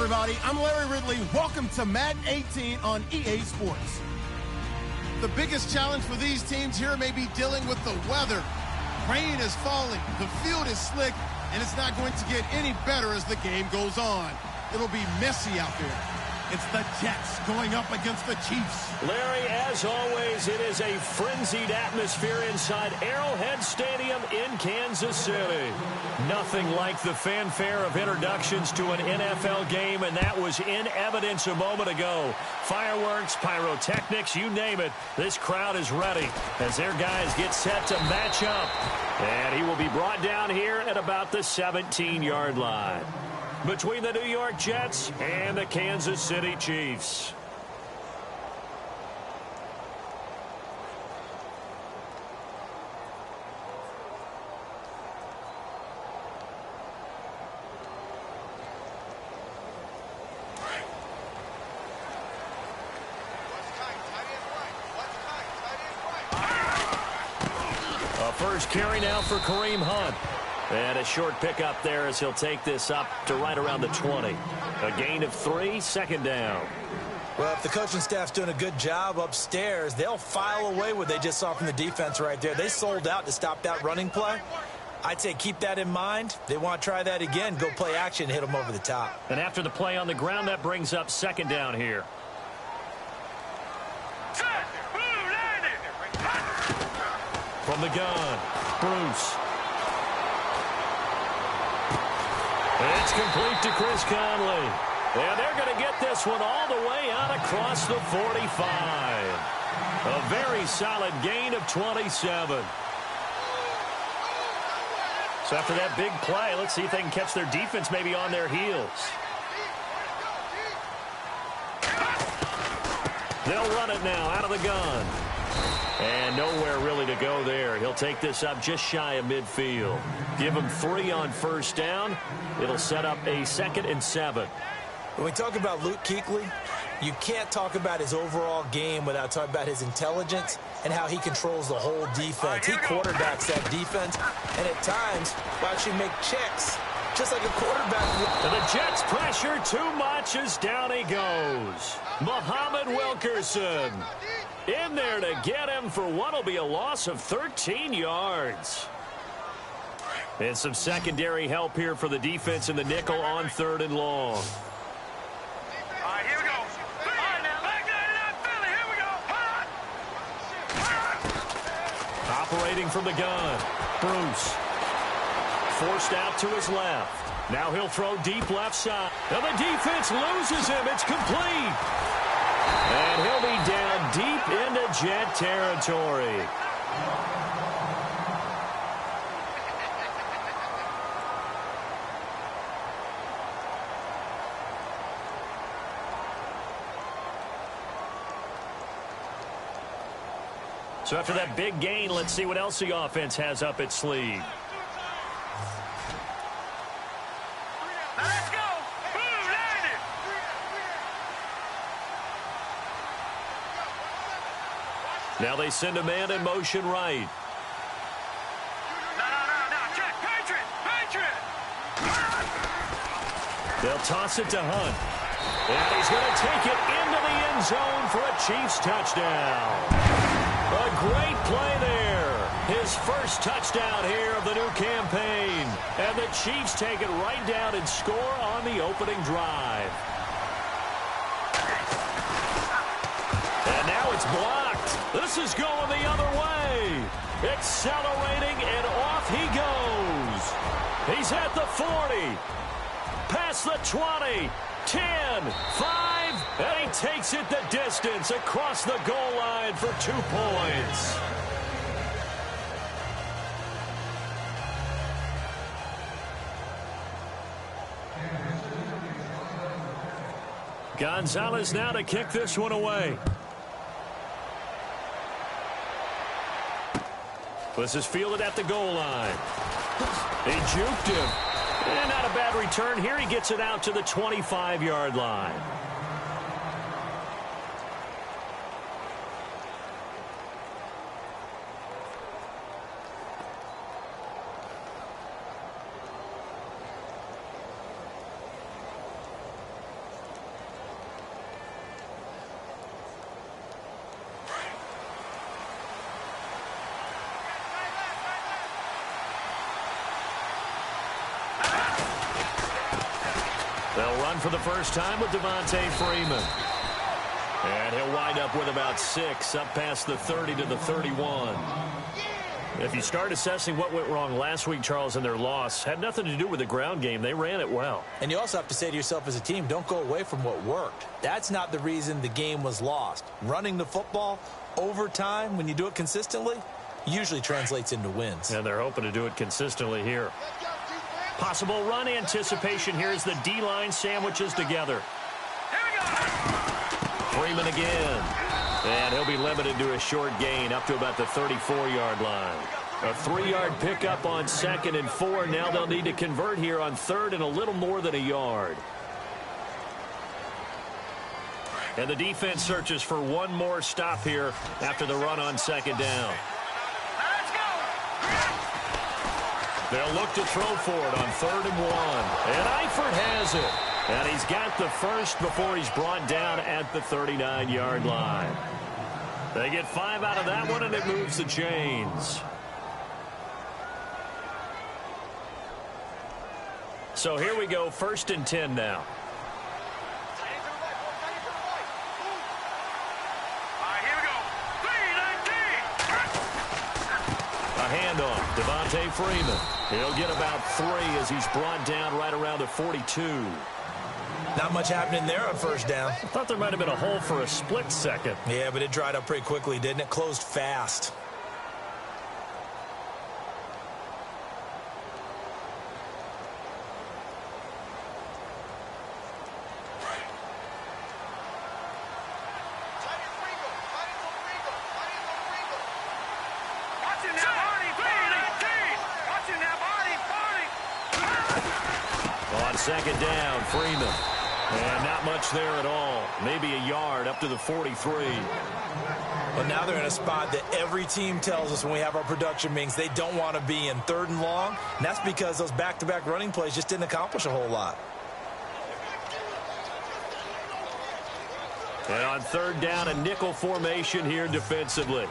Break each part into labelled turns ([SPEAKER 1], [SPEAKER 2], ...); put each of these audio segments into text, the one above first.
[SPEAKER 1] everybody. I'm Larry Ridley. Welcome to Madden 18 on EA Sports.
[SPEAKER 2] The biggest challenge for these teams here may be dealing with the weather. Rain is falling, the field is slick, and it's not going to get any better as the game goes on. It'll be messy out there.
[SPEAKER 1] It's the Jets going up against the Chiefs.
[SPEAKER 3] Larry, as always, it is a frenzied atmosphere inside Arrowhead Stadium in Kansas City. Nothing like the fanfare of introductions to an NFL game, and that was in evidence a moment ago. Fireworks, pyrotechnics, you name it. This crowd is ready as their guys get set to match up. And he will be brought down here at about the 17-yard line. Between the New York Jets and the Kansas City Chiefs. A first carry now for Kareem Hunt. And a short pickup there as he'll take this up to right around the 20. A gain of 3, second down.
[SPEAKER 4] Well, if the coaching staff's doing a good job upstairs, they'll file away what they just saw from the defense right there. They sold out to stop that running play. I'd say keep that in mind. They want to try that again, go play action, hit them over the top.
[SPEAKER 3] And after the play on the ground, that brings up second down here. From the gun, Bruce. It's complete to Chris Conley. And they're going to get this one all the way out across the 45. A very solid gain of 27. So after that big play, let's see if they can catch their defense maybe on their heels. They'll run it now out of the gun. And nowhere really to go there. He'll take this up just shy of midfield. Give him 3 on first down. It'll set up a 2nd and 7.
[SPEAKER 4] When we talk about Luke Kuechly, you can't talk about his overall game without talking about his intelligence and how he controls the whole defense. He quarterbacks that defense, and at times will actually make checks, just like a quarterback would.
[SPEAKER 3] And the Jets pressure too much as down he goes. Muhammad Wilkerson in there to get him for what will be a loss of 13 yards. And some secondary help here for the defense in the nickel on 3rd and long.
[SPEAKER 5] All right, here we go. All right, now, back that Philly. Here we go.
[SPEAKER 3] Operating from the gun, Bruce. Forced out to his left. Now he'll throw deep left side. Now the defense loses him. It's complete. And he'll be down deep into Jet territory. So after that big gain, let's see what else the offense has up its sleeve.
[SPEAKER 5] Let's go.
[SPEAKER 3] Now they send a man in motion right.
[SPEAKER 5] No. Check. Patriot.
[SPEAKER 3] They'll toss it to Hunt. And he's going to take it into the end zone for a Chiefs touchdown. A great play there. His first touchdown here of the new campaign. And the Chiefs take it right down and score on the opening drive. And now it's blocked. This is going the other way. Accelerating, and off he goes. He's at the 40. Past the 20. 10, 5, and he takes it the distance across the goal line for 2 points. Gonzalez now to kick this one away. This is fielded at the goal line. They juked him. And not a bad return here. He gets it out to the 25-yard line. They'll run for the first time with Devontae Freeman. And he'll wind up with about 6, up past the 30 to the 31. If you start assessing what went wrong last week, Charles, in their loss, had nothing to do with the ground game. They ran it well.
[SPEAKER 4] And you also have to say to yourself as a team, don't go away from what worked. That's not the reason the game was lost. Running the football over time, when you do it consistently, usually translates into wins.
[SPEAKER 3] And they're hoping to do it consistently here. Possible run anticipation here as the D-line sandwiches together. Freeman again. And he'll be limited to a short gain up to about the 34-yard line. A 3-yard pickup on 2nd and 4. Now they'll need to convert here on 3rd and a little more than a yard. And the defense searches for one more stop here after the run on 2nd down. They'll look to throw for it on 3rd and 1. And Eifert has it. And he's got the first before he's brought down at the 39-yard line. They get 5 out of that one, and it moves the chains. So here we go, 1st and 10 now. A handoff, Devontae Freeman. He'll get about 3 as he's brought down right around the 42.
[SPEAKER 4] Not much happening there on 1st down.
[SPEAKER 3] I thought there might have been a hole for a split second.
[SPEAKER 4] Yeah, but it dried up pretty quickly, didn't it? Closed fast.
[SPEAKER 3] On 2nd down, Freeman. And not much there at all. Maybe a yard up to the 43.
[SPEAKER 4] Well, now they're in a spot that every team tells us when we have our production meetings they don't want to be in, 3rd and long. And that's because those back-to-back running plays just didn't accomplish a whole lot.
[SPEAKER 3] And on 3rd down, a nickel formation here defensively.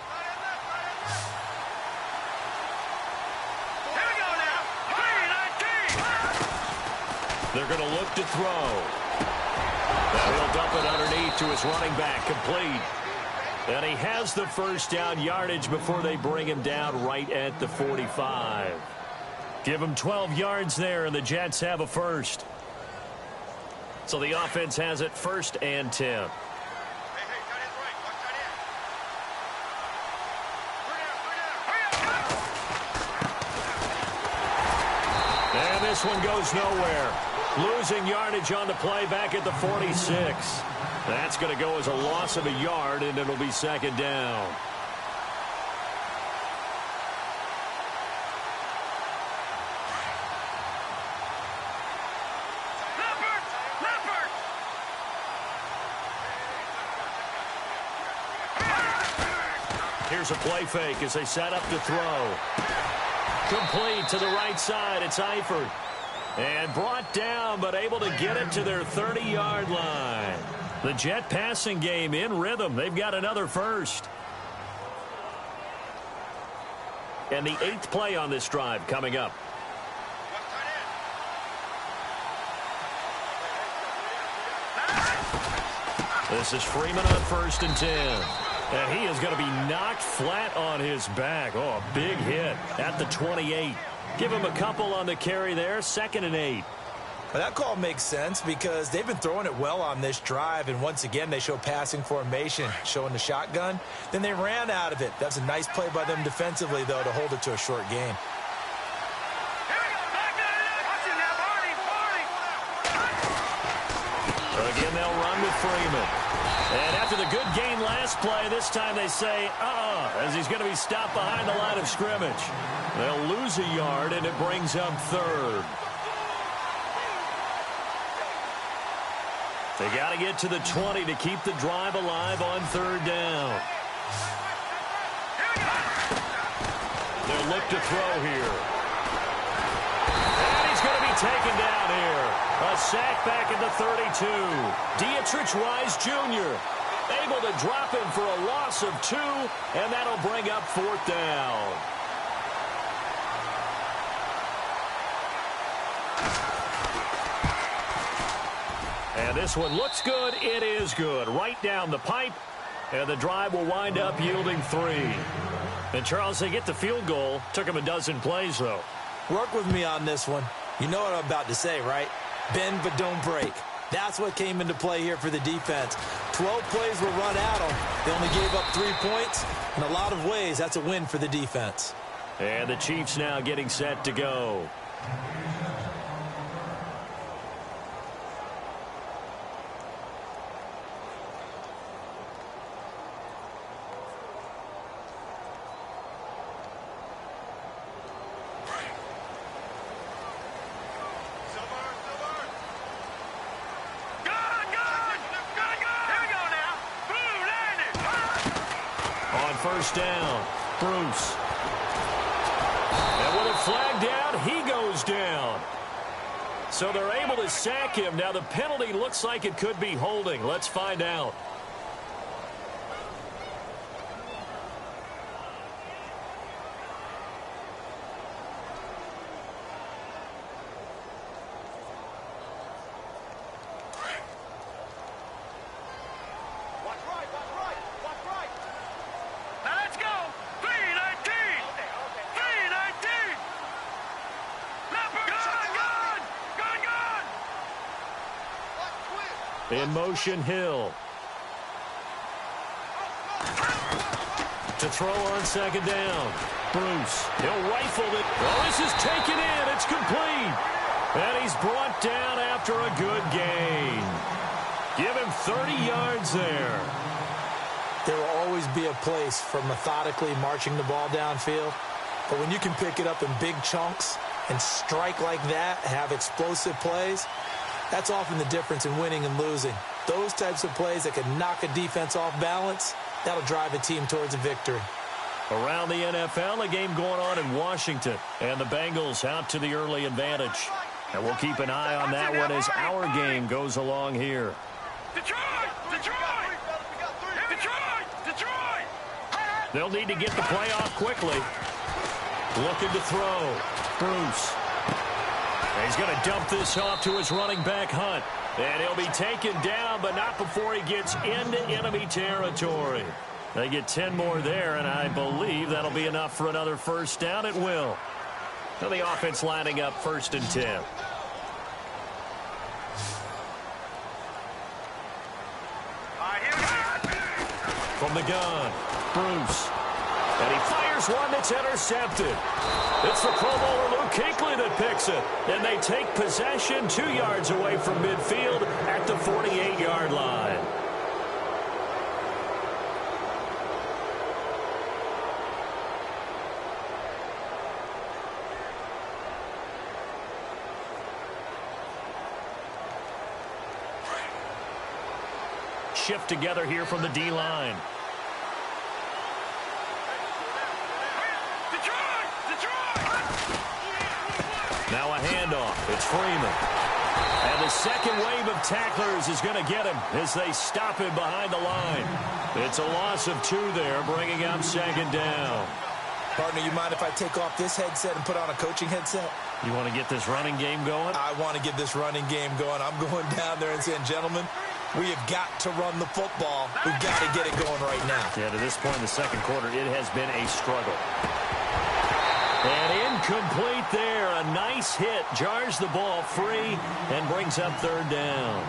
[SPEAKER 3] They're going to look to throw. And he'll dump it underneath to his running back, complete. And he has the 1st down yardage before they bring him down right at the 45. Give him 12 yards there, and the Jets have a 1st. So the offense has it 1st and 10. And this one goes nowhere. Losing yardage on the play back at the 46. That's going to go as a loss of a yard, and it'll be 2nd down. Here's a play fake as they set up to throw. Complete to the right side. It's Eifert. And brought down, but able to get it to their 30-yard line. The Jet passing game in rhythm. They've got another 1st. And the 8th play on this drive coming up. This is Freeman on 1st and 10. And he is going to be knocked flat on his back. Oh, a big hit at the 28. Give him a couple on the carry there, 2nd and 8.
[SPEAKER 4] Well, that call makes sense because they've been throwing it well on this drive, and once again they show passing formation, showing the shotgun. Then they ran out of it. That's a nice play by them defensively, though, to hold it to a short game.
[SPEAKER 3] Again, they'll run with Freeman. And after the good gain last play, this time they say, as he's going to be stopped behind the line of scrimmage. They'll lose a yard, and it brings up 3rd. They got to get to the 20 to keep the drive alive on 3rd down. They'll look to throw here. And he's going to be taken down here. A sack back at the 32. Dietrich Wise Jr. able to drop him for a loss of 2, and that'll bring up 4th down. And this one looks good. It is good. Right down the pipe. And the drive will wind up yielding 3. And, Charles, they get the field goal. Took them a dozen plays, though.
[SPEAKER 4] Work with me on this one. You know what I'm about to say, right? Bend but don't break. That's what came into play here for the defense. 12 plays were run at them. They only gave up 3 points. In a lot of ways, that's a win for the defense.
[SPEAKER 3] And the Chiefs now getting set to go. First down, Bruce. And with it flagged down, he goes down. So they're able to sack him. Now the penalty looks like it could be holding. Let's find out. In motion, Hill. To throw on second down. Bruce. He'll rifle it. Oh, this is taken in. It's complete. And he's brought down after a good gain. Give him 30 yards there.
[SPEAKER 4] There will always be a place for methodically marching the ball downfield. But when you can pick it up in big chunks and strike like that, have explosive plays, that's often the difference in winning and losing. Those types of plays that can knock a defense off balance, that'll drive a team towards a victory.
[SPEAKER 3] Around the NFL, a game going on in Washington. And the Bengals out to the early advantage. And we'll keep an eye on that one as our game goes along here.
[SPEAKER 5] Detroit! Detroit! Detroit! Detroit!
[SPEAKER 3] They'll need to get the play off quickly. Looking to throw. Bruce. He's going to dump this off to his running back, Hunt. And he'll be taken down, but not before he gets into enemy territory. They get 10 more there, and I believe that'll be enough for another first down. It will. So the offense lining up 1st and 10. From the gun, Bruce. And he fires one that's intercepted. It's the Pro Bowler Luke Kuechly that picks it. And they take possession 2 yards away from midfield at the 48-yard line. Shift together here from the D-line. Now a handoff. It's Freeman. And the second wave of tacklers is going to get him as they stop him behind the line. It's a loss of 2 there, bringing up 2nd down.
[SPEAKER 4] Partner, you mind if I take off this headset and put on a coaching headset?
[SPEAKER 3] You want to get this running game going?
[SPEAKER 4] I want to get this running game going. I'm going down there and saying, gentlemen, we have got to run the football. We've got to get it going right now.
[SPEAKER 3] Yeah, to this point in the second quarter, it has been a struggle. And incomplete there. A nice hit. Jars the ball free and brings up 3rd down.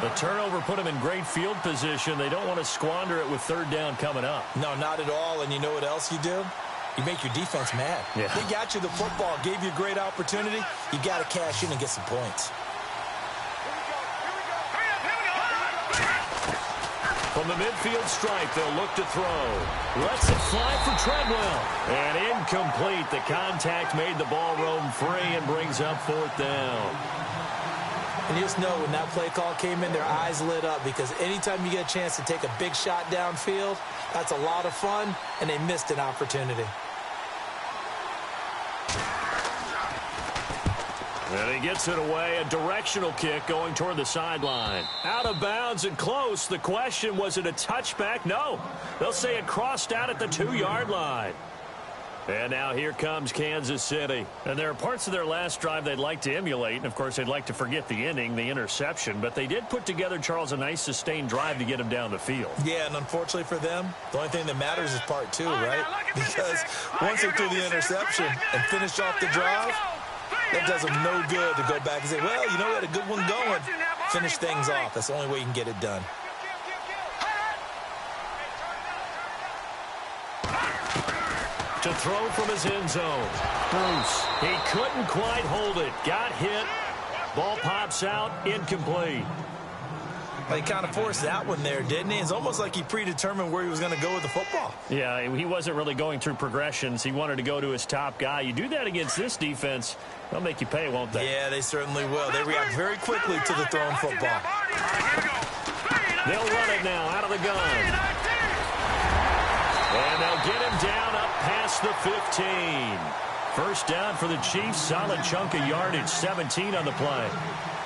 [SPEAKER 3] The turnover put him in great field position. They don't want to squander it with 3rd down coming up.
[SPEAKER 4] No, not at all. And you know what else you do? You make your defense mad.
[SPEAKER 3] Yeah.
[SPEAKER 4] They got you the football, gave you a great opportunity. You got to cash in and get some points.
[SPEAKER 3] From the midfield stripe, they'll look to throw. Lets it fly for Treadwell. And incomplete. The contact made the ball roam free and brings up 4th down.
[SPEAKER 4] And you just know when that play call came in, their eyes lit up because anytime you get a chance to take a big shot downfield, that's a lot of fun, and they missed an opportunity.
[SPEAKER 3] And he gets it away, a directional kick going toward the sideline. Out of bounds and close. The question, was it a touchback? No. They'll say it crossed out at the 2-yard line. And now here comes Kansas City. And there are parts of their last drive they'd like to emulate. And, of course, they'd like to forget the ending, the interception. But they did put together, Charles, a nice sustained drive to get them down the field.
[SPEAKER 4] Yeah, and unfortunately for them, the only thing that matters is part two, right? Because once they threw the interception and finished off the drive, that does them no good to go back and say, well, you know, we had a good one going. Finish things off. That's the only way you can get it done.
[SPEAKER 3] To throw from his end zone. Bruce, he couldn't quite hold it. Got hit. Ball pops out, incomplete.
[SPEAKER 4] Well, he kind of forced that one there, didn't he? It's almost like he predetermined where he was going to go with the football.
[SPEAKER 3] Yeah, he wasn't really going through progressions. He wanted to go to his top guy. You do that against this defense, they'll make you pay, won't they?
[SPEAKER 4] Yeah, they certainly will. They react very quickly to the thrown football.
[SPEAKER 3] They'll run it now out of the gun. And they'll get him down up past the 15. First down for the Chiefs. Solid chunk of yardage, 17 on the play.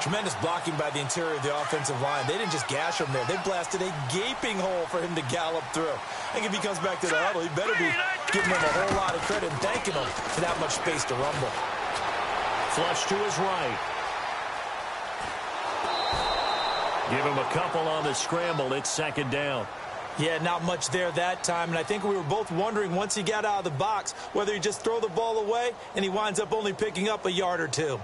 [SPEAKER 4] Tremendous blocking by the interior of the offensive line. They didn't just gash him there. They blasted a gaping hole for him to gallop through. I think if he comes back to the huddle, he better be giving him a whole lot of credit and thanking him for that much space to rumble.
[SPEAKER 3] Flush to his right. Give him a couple on the scramble. It's second down.
[SPEAKER 4] Yeah, not much there that time, and I think we were both wondering once he got out of the box whether he just throw the ball away and he winds up only picking up a yard or two.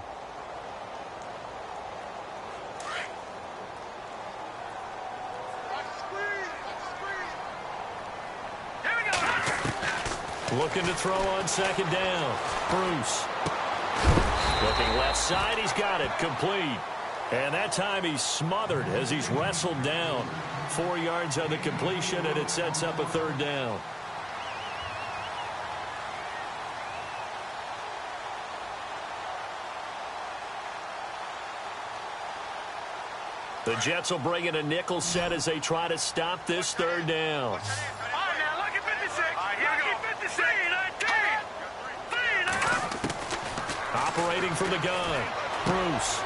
[SPEAKER 3] Looking to throw on second down. Bruce. Looking left side, he's got it, complete. And that time he's smothered as he's wrestled down. 4 yards on the completion, and it sets up a third down. The Jets will bring in a nickel set as they try to stop this third down. Operating from the gun. Bruce.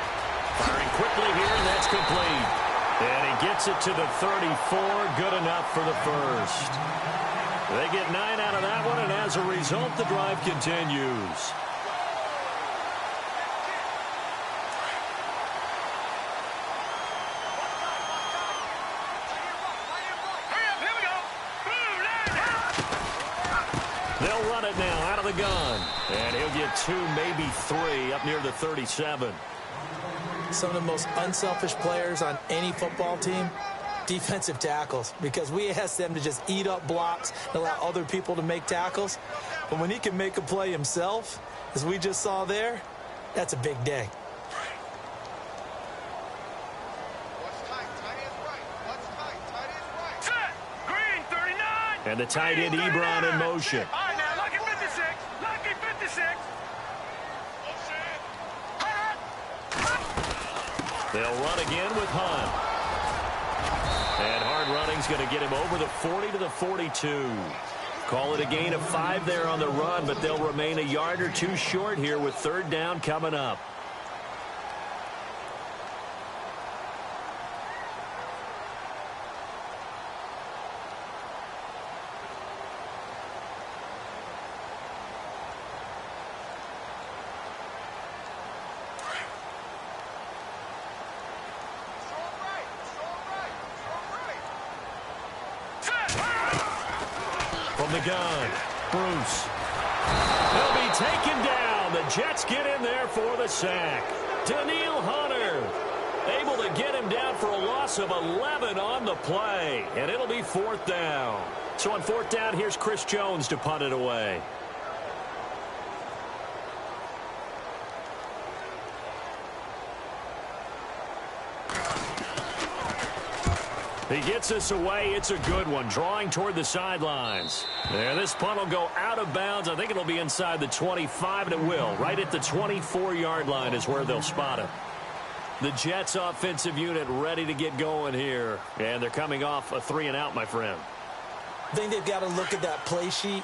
[SPEAKER 3] Firing quickly here, and that's complete. And he gets it to the 34. Good enough for the first. They get 9 out of that one, and as a result, the drive continues. They'll run it now out of the gun. And he'll get 2, maybe 3 up near the 37.
[SPEAKER 4] Some of the most unselfish players on any football team, defensive tackles, because we ask them to just eat up blocks and allow other people to make tackles. But when he can make a play himself, as we just saw there, that's a big day.
[SPEAKER 3] And the tight end Ebron in motion.
[SPEAKER 5] All right, now, lucky 56. Lucky 56.
[SPEAKER 3] They'll run again with Hunt. And hard running's going to get him over the 40 to the 42. Call it a gain of 5 there on the run, but they'll remain a yard or 2 short here with third down coming up. From the gun, Bruce. He'll be taken down. The Jets get in there for the sack. Daniil Hunter able to get him down for a loss of 11 on the play. And it'll be fourth down. So on fourth down, here's Chris Jones to punt it away. He gets us away. It's a good one. Drawing toward the sidelines. There, this punt will go out of bounds. I think it'll be inside the 25, and it will. Right at the 24-yard line is where they'll spot it. The Jets offensive unit ready to get going here. And they're coming off a 3-and-out, my friend.
[SPEAKER 4] I think they've got to look at that play sheet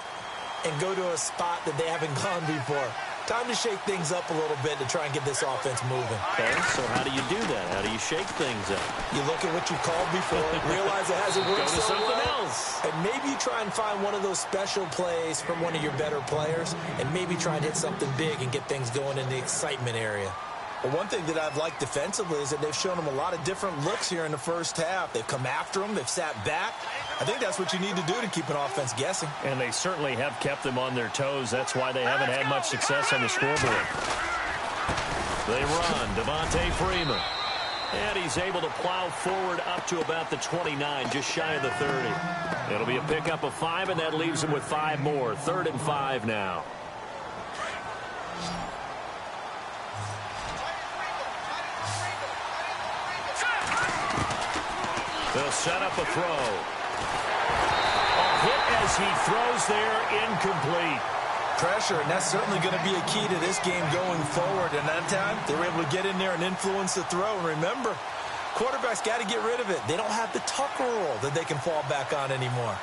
[SPEAKER 4] and go to a spot that they haven't gone before. Time to shake things up a little bit to try and get this offense moving.
[SPEAKER 3] Okay, so how do you do that? How do you shake things up?
[SPEAKER 4] You look at what you called before, realize it hasn't worked
[SPEAKER 3] Go to
[SPEAKER 4] so
[SPEAKER 3] something
[SPEAKER 4] well,
[SPEAKER 3] else.
[SPEAKER 4] and maybe you try and find one of those special plays from one of your better players, and maybe try and hit something big and get things going in the excitement area. Well, one thing that I've liked defensively is that they've shown them a lot of different looks here in the first half. They've come after them. They've sat back. I think that's what you need to do to keep an offense guessing.
[SPEAKER 3] And they certainly have kept them on their toes. That's why they haven't had much success on the scoreboard. They run. Devontae Freeman. And he's able to plow forward up to about the 29, just shy of the 30. It'll be a pickup of 5, and that leaves him with 5 more. 3rd and 5 now. They'll set up a throw. A hit as he throws there, incomplete.
[SPEAKER 4] Pressure, and that's certainly going to be a key to this game going forward. And that time, they were able to get in there and influence the throw. And remember, quarterbacks got to get rid of it. They don't have the Tucker rule that they can fall back on anymore.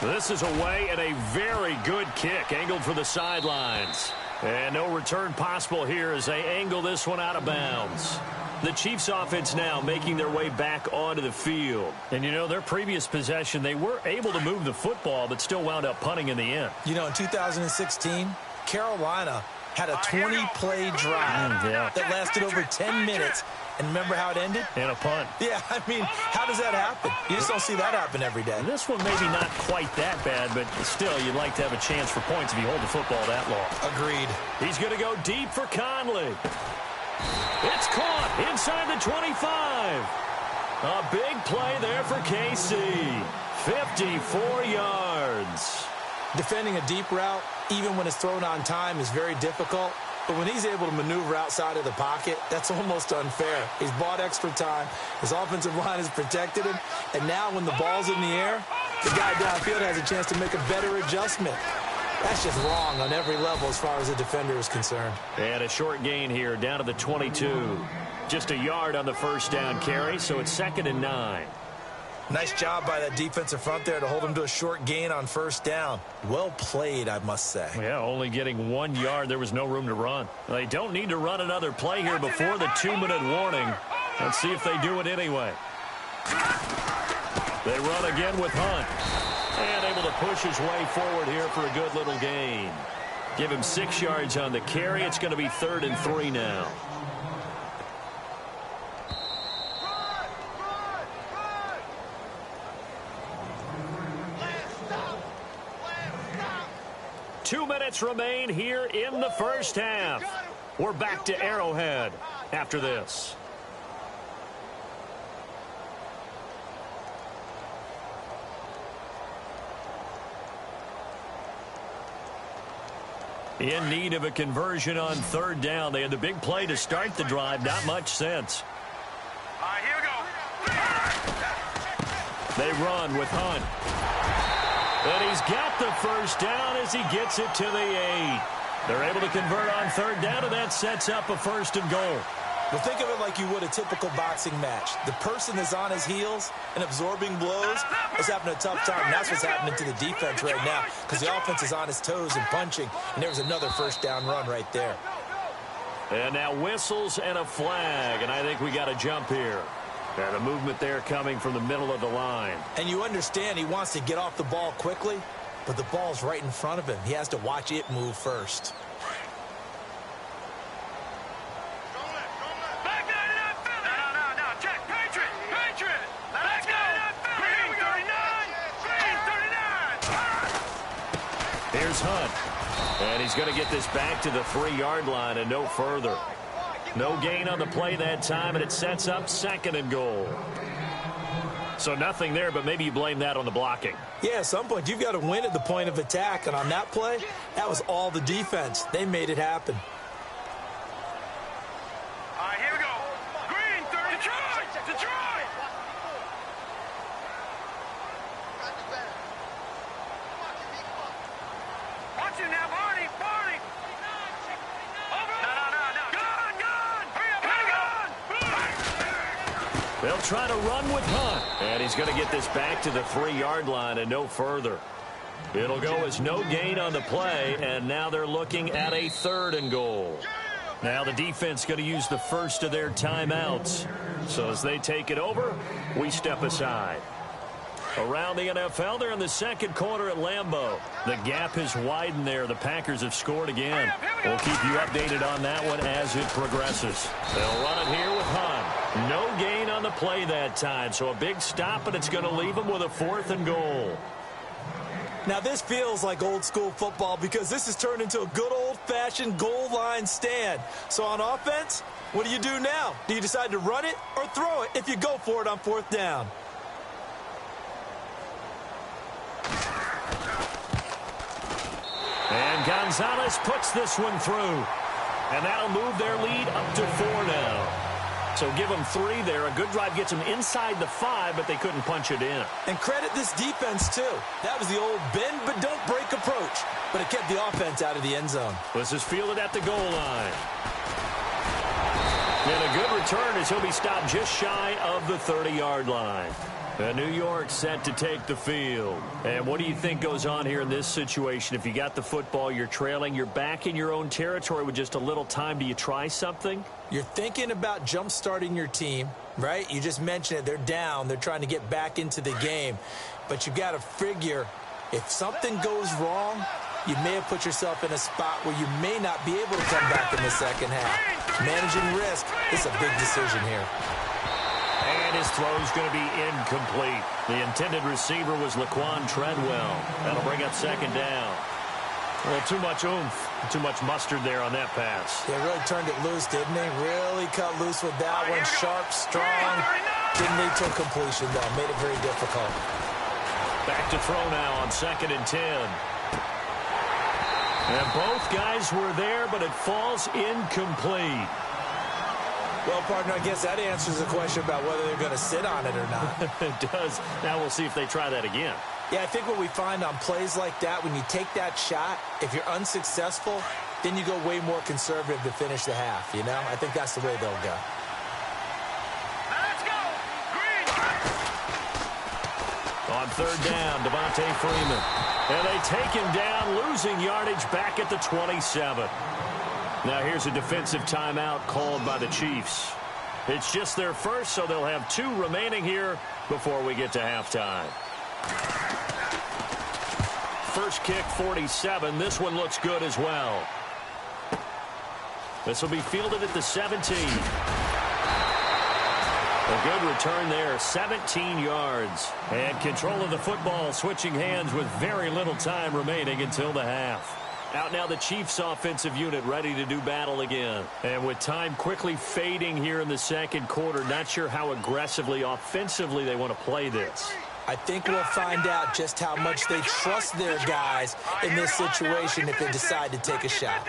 [SPEAKER 3] This is away and a very good kick, angled for the sidelines. And no return possible here as they angle this one out of bounds. The Chiefs offense now making their way back onto the field. And, you know, their previous possession, they were able to move the football, but still wound up punting in the end.
[SPEAKER 4] You know, in 2016, Carolina had a 20-play drive that lasted over 10 minutes. And remember how it ended?
[SPEAKER 3] And a punt.
[SPEAKER 4] Yeah, I mean, how does that happen? You just don't see that happen every day.
[SPEAKER 3] And this one maybe not quite that bad, but still, you'd like to have a chance for points if you hold the football that long.
[SPEAKER 4] Agreed.
[SPEAKER 3] He's going to go deep for Conley. It's caught inside the 25. A big play there for KC. 54 yards.
[SPEAKER 4] Defending a deep route, even when it's thrown on time, is very difficult. But when he's able to maneuver outside of the pocket, that's almost unfair. He's bought extra time. His offensive line has protected him. And now when the ball's in the air, the guy downfield has a chance to make a better adjustment. That's just wrong on every level as far as the defender is concerned.
[SPEAKER 3] And a short gain here down to the 22. Just a yard on the first down carry, so it's 2nd and 9.
[SPEAKER 4] Nice job by that defensive front there to hold him to a short gain on first down. Well played, I must say.
[SPEAKER 3] Yeah, only getting 1 yard. There was no room to run. They don't need to run another play here before the 2-minute warning. Let's see if they do it anyway. They run again with Hunt. And able to push his way forward here for a good little gain. Give him 6 yards on the carry. It's going to be 3rd and 3 now. Two minutes remain here in the first half. We're back to Arrowhead after this. In need of a conversion on 3rd down. They had the big play to start the drive. Not much sense.
[SPEAKER 5] All right, here we go.
[SPEAKER 3] They run with Hunt. And he's got the first down as he gets it to the 8. They're able to convert on 3rd down, and that sets up a 1st and goal.
[SPEAKER 4] Well, think of it like you would a typical boxing match. The person is on his heels and absorbing blows is having a tough time. And that's what's happening to the defense right now because the offense is on his toes and punching. And there was another first down run right there.
[SPEAKER 3] And now whistles and a flag. And I think we got a jump here. And a movement there coming from the middle of the line.
[SPEAKER 4] And you understand he wants to get off the ball quickly, but the ball's right in front of him. He has to watch it move first.
[SPEAKER 3] Here's Hunt. And he's going to get this back to the 3-yard line and no further. No gain on the play that time, and it sets up 2nd and goal. So nothing there, but maybe you blame that on the blocking.
[SPEAKER 4] Yeah, at some point, you've got to win at the point of attack. And on that play, that was all the defense. They made it happen.
[SPEAKER 5] All right, here we go. Green, Detroit! Detroit! Watch it now, Barney! Barney!
[SPEAKER 3] They'll try to run with Hunt. And he's going to get this back to the 3-yard line and no further. It'll go as no gain on the play, and now they're looking at a 3rd and goal. Now the defense going to use the first of their timeouts. So as they take it over, we step aside. Around the NFL, they're in the second quarter at Lambeau. The gap has widened there. The Packers have scored again. We'll keep you updated on that one as it progresses. They'll run it here with Hunt. No gain on the play that time, so a big stop, and it's going to leave them with a 4th and goal.
[SPEAKER 4] Now, this feels like old-school football because this has turned into a good old-fashioned goal line stand. So on offense, what do you do now? Do you decide to run it or throw it if you go for it on 4th down?
[SPEAKER 3] And Gonzalez puts this one through. And that'll move their lead up to 4 now. So give them 3 there. A good drive gets them inside the 5, but they couldn't punch it in.
[SPEAKER 4] And credit this defense, too. That was the old bend but don't break approach. But it kept the offense out of the end zone.
[SPEAKER 3] This is fielded at the goal line. And a good return as he'll be stopped just shy of the 30-yard line. And New York set to take the field. And what do you think goes on here in this situation? If you got the football, you're trailing, you're back in your own territory with just a little time. Do you try something?
[SPEAKER 4] You're thinking about jump-starting your team, right? You just mentioned it. They're down. They're trying to get back into the game. But you got to figure if something goes wrong, you may have put yourself in a spot where you may not be able to come back in the second half. Managing risk is a big decision here.
[SPEAKER 3] And his throw's going to be incomplete. The intended receiver was Laquan Treadwell. That'll bring up 2nd down. Well, too much oomph, too much mustard there on that pass.
[SPEAKER 4] They really turned it loose, didn't they? Really cut loose with that one. Sharp, strong. Didn't lead to a completion, though. Made it very difficult.
[SPEAKER 3] Back to throw now on 2nd and 10. And both guys were there, but it falls incomplete.
[SPEAKER 4] Well, partner, I guess that answers the question about whether they're going to sit on it or not.
[SPEAKER 3] It does. Now we'll see if they try that again.
[SPEAKER 4] Yeah, I think what we find on plays like that, when you take that shot, if you're unsuccessful, then you go way more conservative to finish the half, you know? I think that's the way they'll go.
[SPEAKER 5] Let's go! Green!
[SPEAKER 3] On 3rd down, Devontae Freeman. And they take him down, losing yardage back at the 27. Now here's a defensive timeout called by the Chiefs. It's just their first, so they'll have 2 remaining here before we get to halftime. First kick, 47. This one looks good as well. This will be fielded at the 17. A good return there, 17 yards. And control of the football, switching hands with very little time remaining until the half. Out now the Chiefs offensive unit ready to do battle again. And with time quickly fading here in the second quarter, not sure how aggressively, offensively they want to play this.
[SPEAKER 4] I think we'll find out just how much they trust their guys in this situation if they decide to take a shot.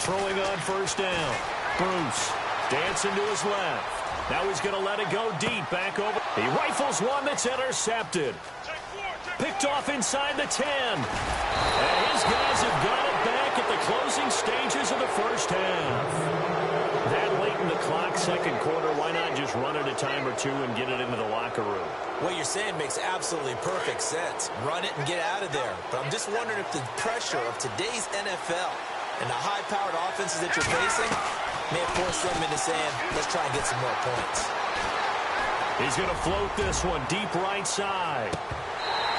[SPEAKER 3] Throwing on 1st down. Bruce dancing to his left. Now he's going to let it go deep back over. He rifles one that's intercepted. Picked off inside the 10. And his guys have got it back at the closing stages of the first half. That late in the clock, second quarter, why not just run it a time or 2 and get it into the locker room?
[SPEAKER 4] What you're saying makes absolutely perfect sense. Run it and get out of there. But I'm just wondering if the pressure of today's NFL and the high-powered offenses that you're facing may have forced them into saying, let's try and get some more points.
[SPEAKER 3] He's going to float this one deep right side.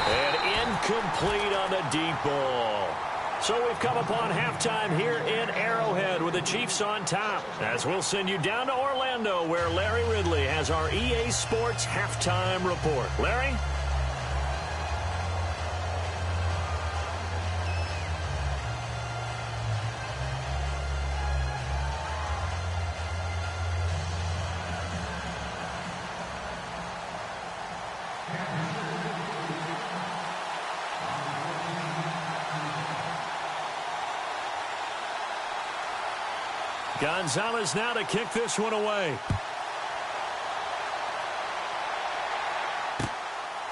[SPEAKER 3] And incomplete on the deep ball. So we've come upon halftime here in Arrowhead with the Chiefs on top. As we'll send you down to Orlando where Larry Ridley has our EA Sports halftime report. Larry? Gonzalez now to kick this one away.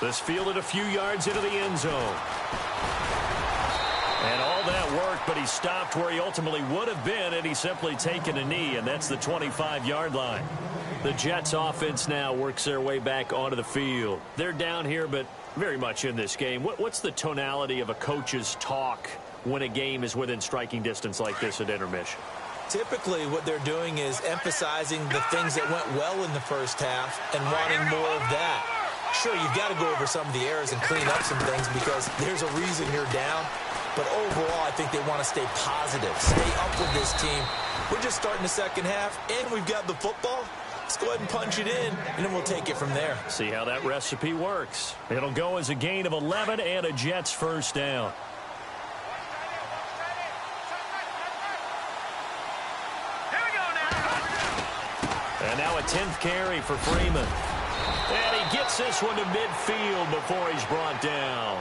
[SPEAKER 3] This fielded a few yards into the end zone. And all that work, but he stopped where he ultimately would have been had he simply taken a knee, and that's the 25-yard line. The Jets offense now works their way back onto the field. They're down here, but very much in this game. What's the tonality of a coach's talk when a game is within striking distance like this at intermission?
[SPEAKER 4] Typically, what they're doing is emphasizing the things that went well in the first half and wanting more of that. Sure, you've got to go over some of the errors and clean up some things because there's a reason you're down. But overall, I think they want to stay positive, stay up with this team. We're just starting the second half, and we've got the football. Let's go ahead and punch it in, and then we'll take it from there.
[SPEAKER 3] See how that recipe works. It'll go as a gain of 11 and a Jets first down.
[SPEAKER 5] Here we go now.
[SPEAKER 3] And now a 10th carry for Freeman. And he gets this one to midfield before he's brought down.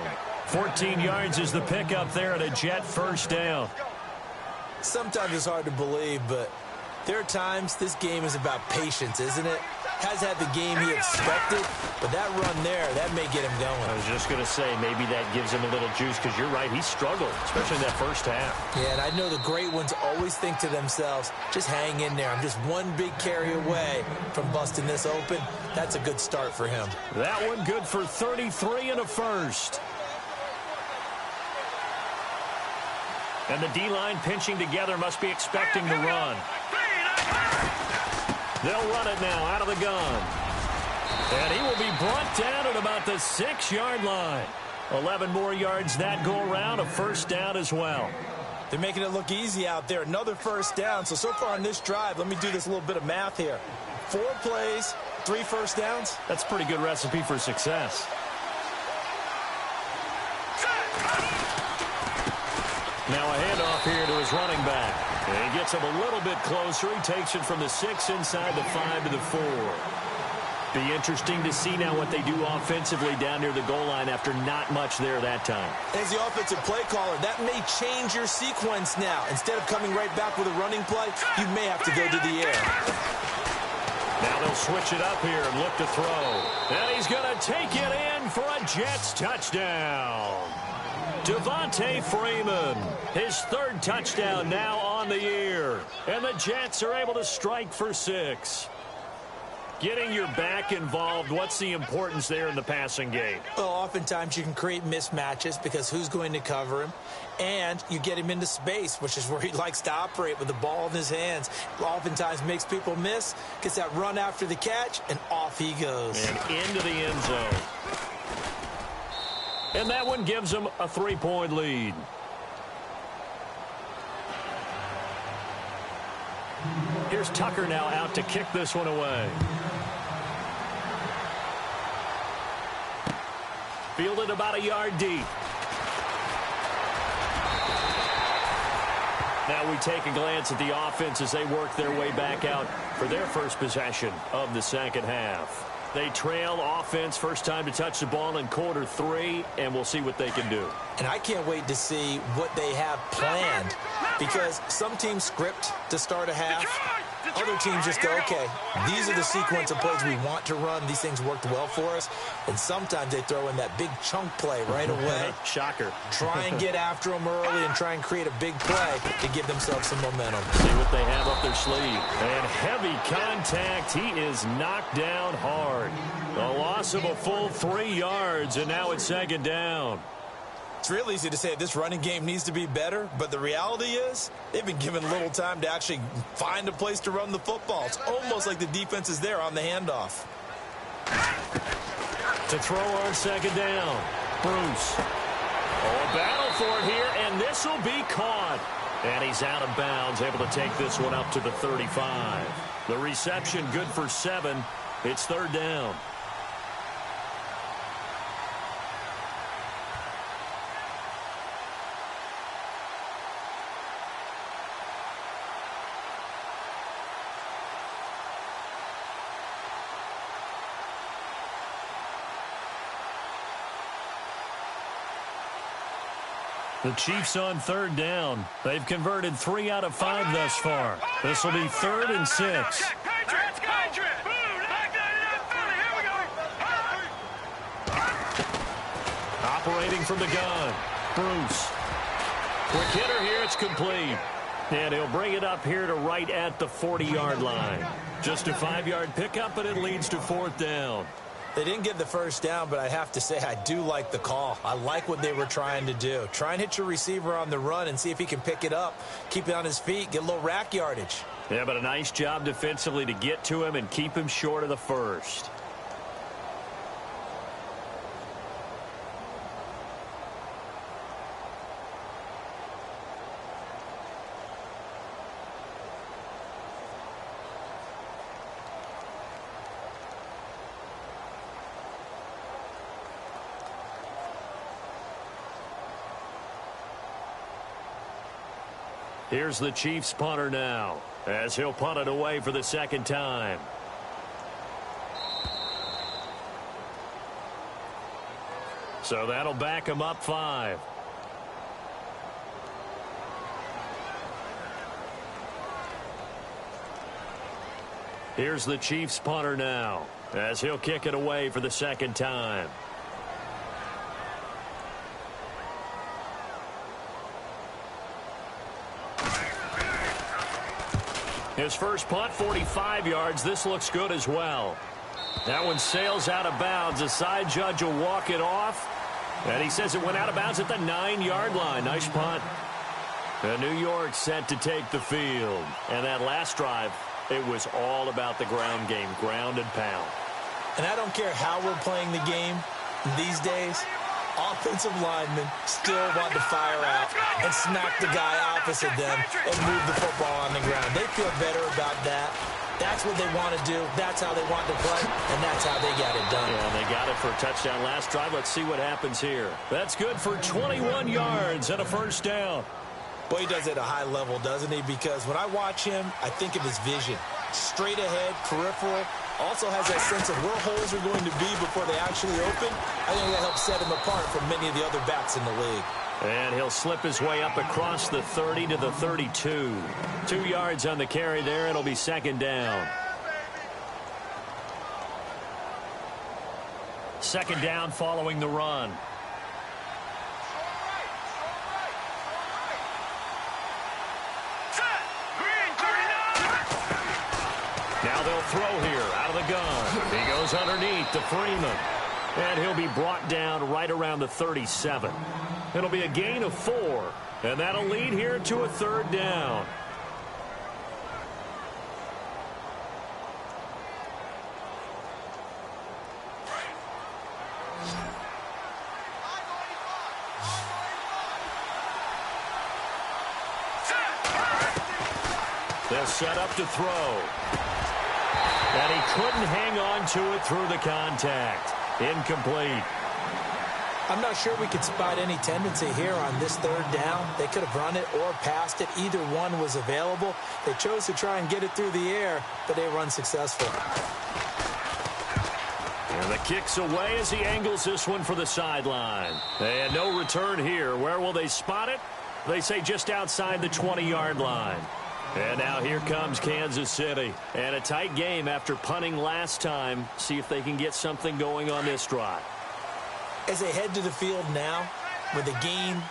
[SPEAKER 3] 14 yards is the pickup there at a Jet first down.
[SPEAKER 4] Sometimes it's hard to believe, but there are times this game is about patience, isn't it? Has had the game he expected, but that run there, that may get him going.
[SPEAKER 3] I was just going to say, maybe that gives him a little juice because you're right, he struggled, especially in that first half.
[SPEAKER 4] Yeah, and I know the great ones always think to themselves, just hang in there. I'm just one big carry away from busting this open. That's a good start for him.
[SPEAKER 3] That one good for 33 and a first. And the D-line pinching together must be expecting the run. They'll run it now out of the gun. And he will be brought down at about the 6-yard line. 11 more yards that go around, a first down as well.
[SPEAKER 4] They're making it look easy out there. Another first down. So far on this drive, let me do this little bit of math here. 4 plays, 3 first downs.
[SPEAKER 3] That's a pretty good recipe for success. Now a handoff here to his running back. And he gets him a little bit closer. He takes it from the 6 inside the 5 to the 4. Be interesting to see now what they do offensively down near the goal line after not much there that time.
[SPEAKER 4] As the offensive play caller, that may change your sequence now. Instead of coming right back with a running play, you may have to go to the air.
[SPEAKER 3] Now they'll switch it up here and look to throw. And he's going to take it in for a Jets touchdown. Devontae Freeman, his 3rd touchdown now on the year. And the Jets are able to strike for 6. Getting your back involved, what's the importance there in the passing game?
[SPEAKER 4] Well, oftentimes you can create mismatches because who's going to cover him? And you get him into space, which is where he likes to operate with the ball in his hands. Oftentimes makes people miss, gets that run after the catch, and off he goes.
[SPEAKER 3] And into the end zone. And that one gives them a 3-point lead. Here's Tucker now out to kick this one away. Fielded about a yard deep. Now we take a glance at the offense as they work their way back out for their first possession of the second half. They trail offense, first time to touch the ball in quarter 3, and we'll see what they can do.
[SPEAKER 4] And I can't wait to see what they have planned because some teams script to start a half. Other teams just go, okay, these are the sequence of plays we want to run. These things worked well for us. And sometimes they throw in that big chunk play right away.
[SPEAKER 3] Shocker.
[SPEAKER 4] Try and get after them early and try and create a big play to give themselves some momentum.
[SPEAKER 3] See what they have up their sleeve. And heavy contact. He is knocked down hard. A loss of a full 3 yards, and now it's second down.
[SPEAKER 4] It's real easy to say this running game needs to be better, but the reality is they've been given little time to actually find a place to run the football. It's almost like the defense is there on the handoff.
[SPEAKER 3] To throw on second down, Bruce. Oh, a battle for it here, and this will be caught. And he's out of bounds, able to take this one up to the 35. The reception good for 7. It's third down. The Chiefs on third down. They've converted 3 out of 5 thus far. This will be 3rd and 6. Operating from the gun. Bruce. Quick hitter here, it's complete. And he'll bring it up here to right at the 40-yard line. Just a 5-yard pickup, and it leads to 4th down.
[SPEAKER 4] They didn't get the first down, but I have to say I do like the call. I like what they were trying to do. Try and hit your receiver on the run and see if he can pick it up, keep it on his feet, get a little rack yardage.
[SPEAKER 3] Yeah, but a nice job defensively to get to him and keep him short of the first. Here's the Chiefs punter now, as he'll punt it away for the 2nd time. So that'll back him up 5. Here's the Chiefs punter now, as he'll kick it away for the 2nd time. His first punt, 45 yards. This looks good as well. That one sails out of bounds. The side judge will walk it off. And he says it went out of bounds at the 9-yard line. Nice punt. And New York set to take the field. And that last drive, it was all about the ground game, ground and pound.
[SPEAKER 4] And I don't care how we're playing the game these days. Offensive linemen still want to fire out and smack the guy opposite them and move the football on the ground. They feel better about that. That's what they want to do. That's how they want to play, and that's how they got it done.
[SPEAKER 3] Yeah, they got it for a touchdown last drive. Let's see what happens here. That's good for 21 yards and a 1st down.
[SPEAKER 4] Boy, he does it at a high level, doesn't he? Because when I watch him, I think of his vision. Straight ahead, peripheral. Also has that sense of where holes are going to be before they actually open. I think that helps set him apart from many of the other backs in the league.
[SPEAKER 3] And he'll slip his way up across the 30 to the 32. 2 yards on the carry there. It'll be 2nd down. 2nd down following the run. Now they'll throw here out of the gun. He goes underneath to Freeman. And he'll be brought down right around the 37. It'll be a gain of 4. And that'll lead here to a 3rd down. They'll set up to throw. And he couldn't hang on to it through the contact. Incomplete.
[SPEAKER 4] I'm not sure we could spot any tendency here on this 3rd down. They could have run it or passed it. Either one was available. They chose to try and get it through the air, but they were unsuccessful.
[SPEAKER 3] And the kick's away as he angles this one for the sideline. And no return here. Where will they spot it? They say just outside the 20-yard line. And now here comes Kansas City. And a tight game after punting last time. See if they can get something going on this drive.
[SPEAKER 4] As they head to the field now, with the game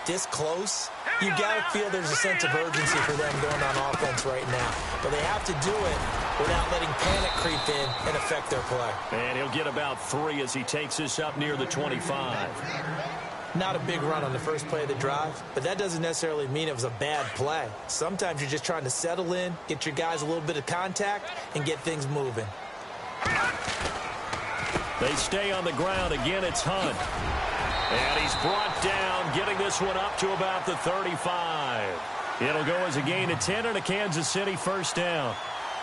[SPEAKER 4] this close, you got to feel there's a sense of urgency for them going on offense right now. But they have to do it without letting panic creep in and affect their play.
[SPEAKER 3] And he'll get about 3 as he takes this up near the 25.
[SPEAKER 4] Not a big run on the first play of the drive, but that doesn't necessarily mean it was a bad play. Sometimes you're just trying to settle in, get your guys a little bit of contact, and get things moving.
[SPEAKER 3] They stay on the ground. Again, it's Hunt. And he's brought down, getting this one up to about the 35. It'll go as a gain of 10 and a Kansas City 1st down.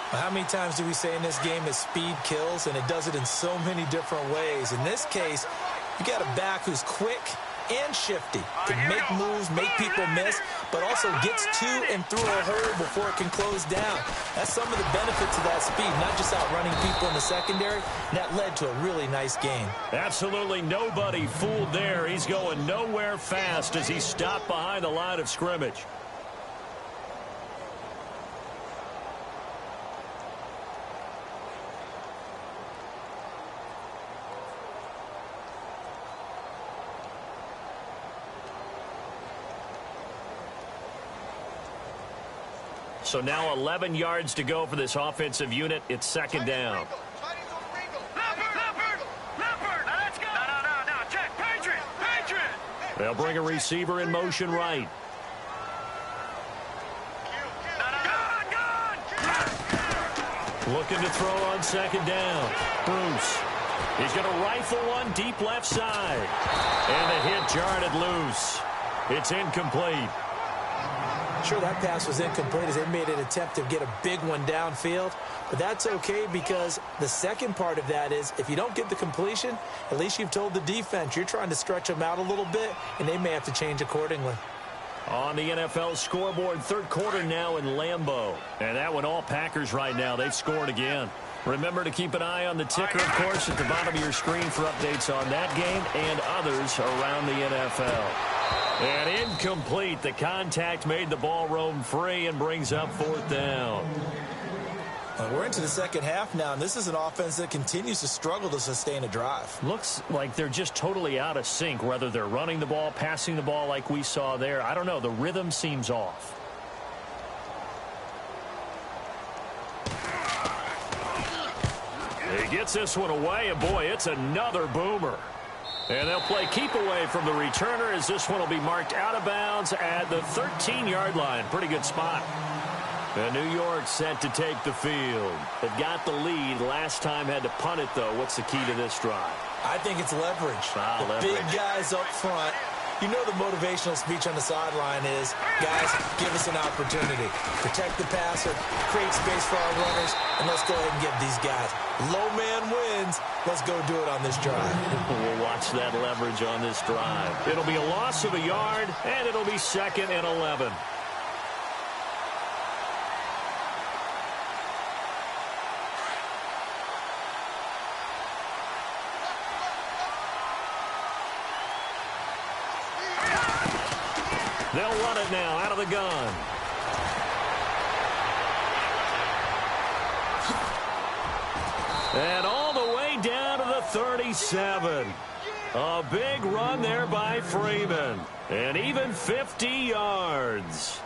[SPEAKER 4] How many times do we say in this game that speed kills, and it does it in so many different ways? In this case, you got a back who's quick and shifty, can make moves, make people miss, but also gets to and through a hole before it can close down. That's some of the benefits of that speed, not just outrunning people in the secondary. And that led to a really nice game.
[SPEAKER 3] Absolutely nobody fooled there. He's going nowhere fast as he stopped behind the line of scrimmage. So now 11 yards to go for this offensive unit. It's second down. They'll bring a receiver in motion right. Looking to throw on second down. Bruce. He's going to rifle one deep left side. And the hit jarred it loose. It's incomplete.
[SPEAKER 4] Sure, that pass was incomplete as they made an attempt to get a big one downfield. But that's okay because the second part of that is if you don't get the completion, at least you've told the defense you're trying to stretch them out a little bit, and they may have to change accordingly.
[SPEAKER 3] On the NFL scoreboard, third quarter now in Lambeau. And that one all Packers right now. They've scored again. Remember to keep an eye on the ticker, of course, at the bottom of your screen for updates on that game and others around the NFL. And incomplete. The contact made the ball roam free and brings up fourth down.
[SPEAKER 4] We're into the second half now, and this is an offense that continues to struggle to sustain a drive.
[SPEAKER 3] Looks like they're just totally out of sync, whether they're running the ball, passing the ball like we saw there. I don't know. The rhythm seems off. He gets this one away, and boy, it's another boomer. And they'll play keep away from the returner as this one will be marked out of bounds at the 13-yard line. Pretty good spot. And New York set to take the field. They've got the lead. Last time had to punt it, though. What's the key to this drive?
[SPEAKER 4] I think it's leverage. The big guys up front. You know the motivational speech on the sideline is, guys, give us an opportunity. Protect the passer, create space for our runners, and let's go ahead and give these guys. Low man wins. Let's go do it on this drive.
[SPEAKER 3] We'll watch that leverage on this drive. It'll be a loss of a yard, and it'll be 2nd and 11. They'll run it now out of the gun. And all the way down to the 37. A big run there by Freeman. And even 50 yards.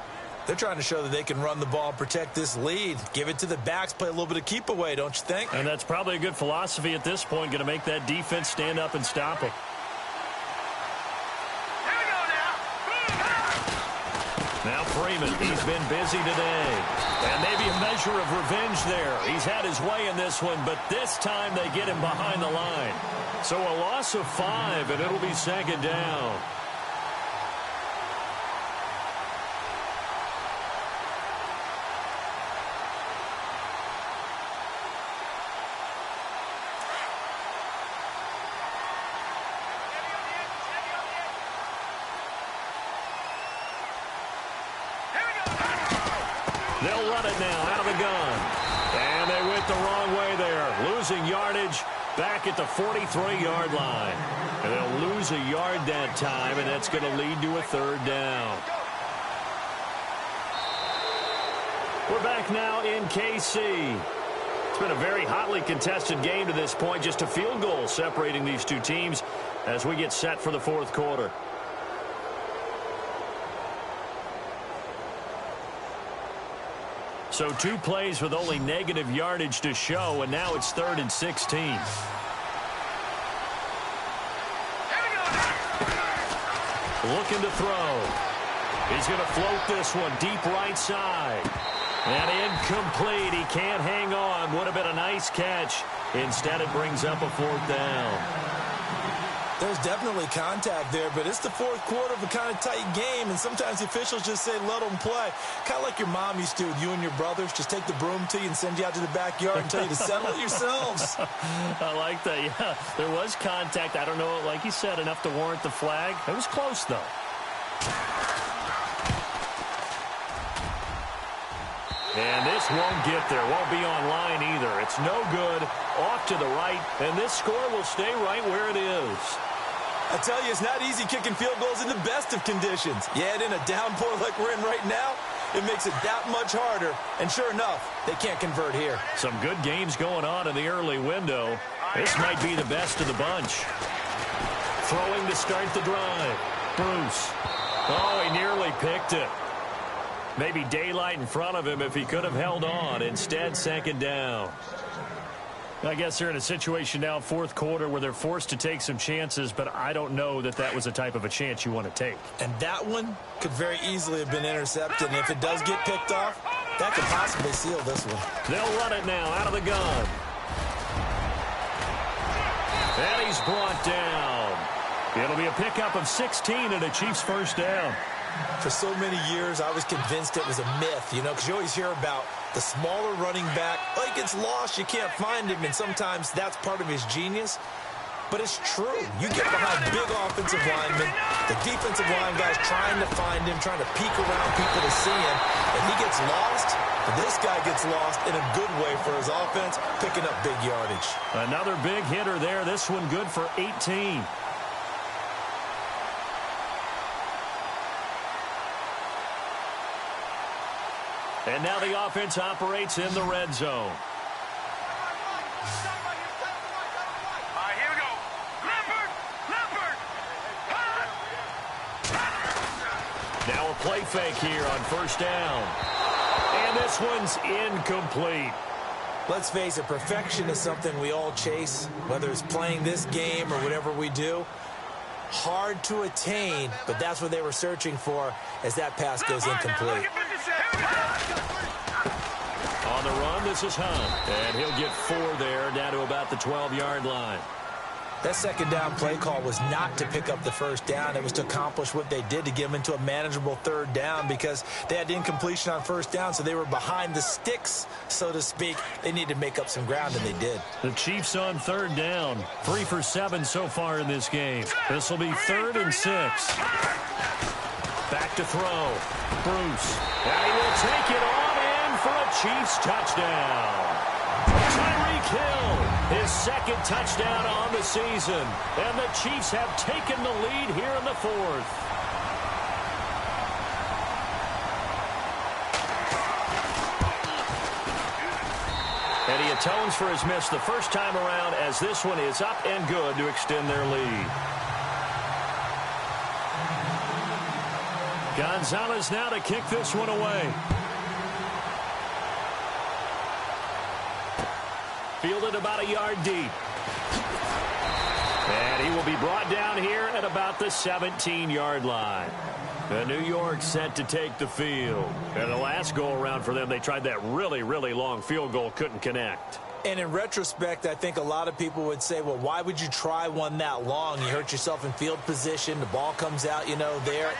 [SPEAKER 4] They're trying to show that they can run the ball and protect this lead. Give it to the backs, play a little bit of keep away, don't you think?
[SPEAKER 3] And that's probably a good philosophy at this point, going to make that defense stand up and stop them. Now Freeman, he's been busy today. And maybe a measure of revenge there. He's had his way in this one, but this time they get him behind the line. So a loss of 5, and it'll be second down. They'll run it now out of the gun. And they went the wrong way there. Losing yardage back at the 43-yard line. And they'll lose a yard that time, and that's going to lead to a third down. We're back now in KC. It's been a very hotly contested game to this point. Just a field goal separating these two teams as we get set for the fourth quarter. So 2 plays with only negative yardage to show, and now it's 3rd and 16. Looking to throw. He's going to float this one deep right side. And incomplete. He can't hang on. Would have been a nice catch. Instead, it brings up a 4th down.
[SPEAKER 4] There's definitely contact there, but it's the fourth quarter of a kind of tight game, and sometimes the officials just say, let them play. Kind of like your mom used to with you and your brothers. Just take the broom to you and send you out to the backyard and tell you to settle it yourselves.
[SPEAKER 3] I like that, yeah. There was contact. I don't know, like you said, enough to warrant the flag. It was close, though. And this won't get there. Won't be online either. It's no good. Off to the right, and this score will stay right where it is.
[SPEAKER 4] I tell you, it's not easy kicking field goals in the best of conditions. Yet in a downpour like we're in right now, it makes it that much harder. And sure enough, they can't convert here.
[SPEAKER 3] Some good games going on in the early window. This might be the best of the bunch. Throwing to start the drive. Bruce. Oh, he nearly picked it. Maybe daylight in front of him if he could have held on. Instead, second down. I guess they're in a situation now, fourth quarter, where they're forced to take some chances, but I don't know that that was the type of a chance you want to take.
[SPEAKER 4] And that one could very easily have been intercepted. And if it does get picked off, that could possibly seal this one.
[SPEAKER 3] They'll run it now out of the gun. And he's brought down. It'll be a pickup of 16 and a Chiefs first down.
[SPEAKER 4] For so many years, I was convinced it was a myth, because you always hear about the smaller running back. Oh, he gets lost, you can't find him, and sometimes that's part of his genius. But it's true. You get behind big offensive linemen, the defensive line guys trying to find him, trying to peek around people to see him, and he gets lost. This guy gets lost in a good way for his offense, picking up big yardage.
[SPEAKER 3] Another big hitter there. This one good for 18. And now the offense operates in the red zone.
[SPEAKER 5] Here we go. Leopard.
[SPEAKER 3] Now a play fake here on first down. And this one's incomplete.
[SPEAKER 4] Let's face it, perfection is something we all chase, whether it's playing this game or whatever we do. Hard to attain, but that's what they were searching for as that pass goes incomplete.
[SPEAKER 3] On the run, this is Hunt. And he'll get 4 there, down to about the 12-yard line.
[SPEAKER 4] That second down play call was not to pick up the first down. It was to accomplish what they did, to get them into a manageable third down, because they had incompletion on first down, so they were behind the sticks, so to speak. They needed to make up some ground, and they did.
[SPEAKER 3] The Chiefs on third down. 3 for 7 so far in this game. This will be 3rd and 6. Back to throw. Bruce. And he will take it on in for a Chiefs touchdown. Tyreek Hill, his second touchdown on the season. And the Chiefs have taken the lead here in the 4th. And he atones for his miss the first time around, as this one is up and good to extend their lead. Gonzalez now to kick this one away. Fielded about a yard deep. And he will be brought down here at about the 17-yard line. The New York set to take the field. And the last go-around for them, they tried that really, really long field goal, couldn't connect.
[SPEAKER 4] And in retrospect, I think a lot of people would say, well, why would you try one that long? You hurt yourself in field position. The ball comes out, there.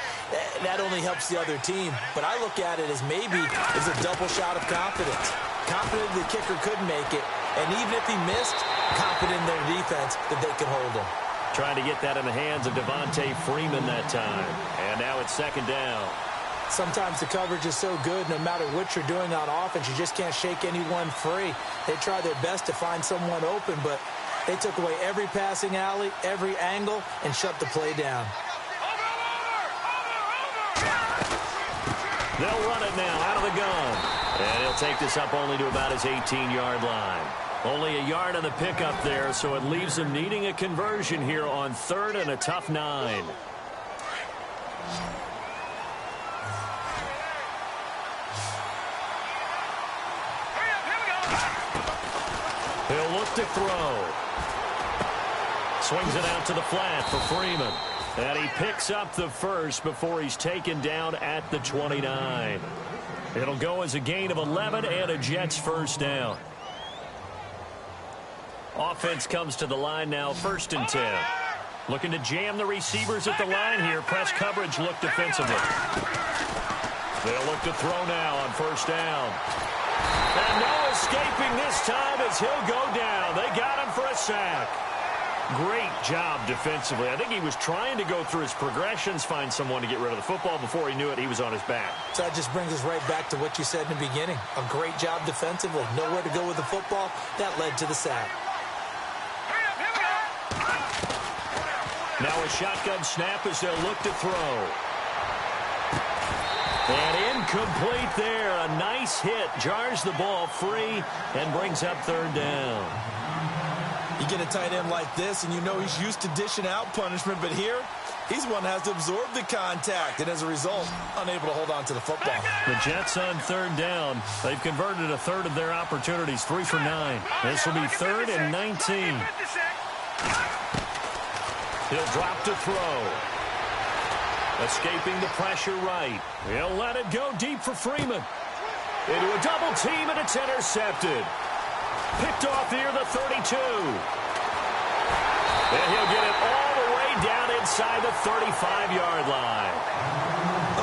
[SPEAKER 4] That only helps the other team. But I look at it as maybe it's a double shot of confidence. Confident the kicker could make it. And even if he missed, confident in their defense that they could hold him.
[SPEAKER 3] Trying to get that in the hands of Devontae Freeman that time. And now it's second down.
[SPEAKER 4] Sometimes the coverage is so good, no matter what you're doing on offense, you just can't shake anyone free. They try their best to find someone open, but they took away every passing alley, every angle, and shut the play down.
[SPEAKER 3] They'll run it now out of the gun. And he'll take this up only to about his 18-yard line. Only a yard on the pickup there, so it leaves him needing a conversion here on 3rd and a tough 9. He'll look to throw. Swings it out to the flat for Freeman. And he picks up the first before he's taken down at the 29. It'll go as a gain of 11 and a Jets first down. Offense comes to the line now, 1st and 10. Looking to jam the receivers at the line here. Press coverage look defensively. They'll look to throw now on 1st down. And no escaping this time as he'll go down. They got him for a sack. Great job defensively. I think he was trying to go through his progressions, find someone to get rid of the football. Before he knew it, he was on his back. So
[SPEAKER 4] that just brings us right back to what you said in the beginning. A great job defensively. Nowhere to go with the football. That led to the sack.
[SPEAKER 3] Now a shotgun snap as they'll look to throw. And incomplete there. A nice hit. Jars the ball free and brings up 3rd down.
[SPEAKER 4] You get a tight end like this, and you know he's used to dishing out punishment, but here He's one that has to absorb the contact, and as a result, unable to hold on to the football.
[SPEAKER 3] The Jets on third down. They've converted a third of their opportunities, 3 for 9. This will be 3rd and 19. He'll drop to throw. Escaping the pressure right. He'll let it go deep for Freeman. Into a double team, and it's intercepted. Picked off near the 32. And he'll get it all the way down inside the 35-yard line.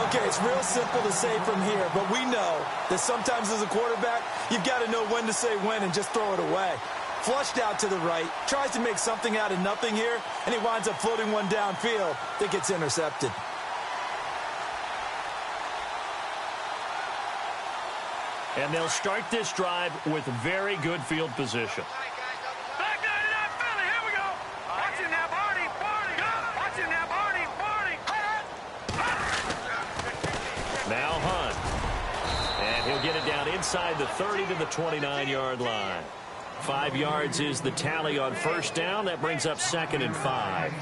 [SPEAKER 4] Okay, it's real simple to say from here, but we know that sometimes as a quarterback, you've got to know when to say when and just throw it away. Flushed out to the right, tries to make something out of nothing here, and he winds up floating one downfield that gets intercepted.
[SPEAKER 3] And they'll start this drive with very good field position. Now Hunt. And he'll get it down inside the 30 to the 29-yard line. 5 yards is the tally on first down. That brings up 2nd and 5.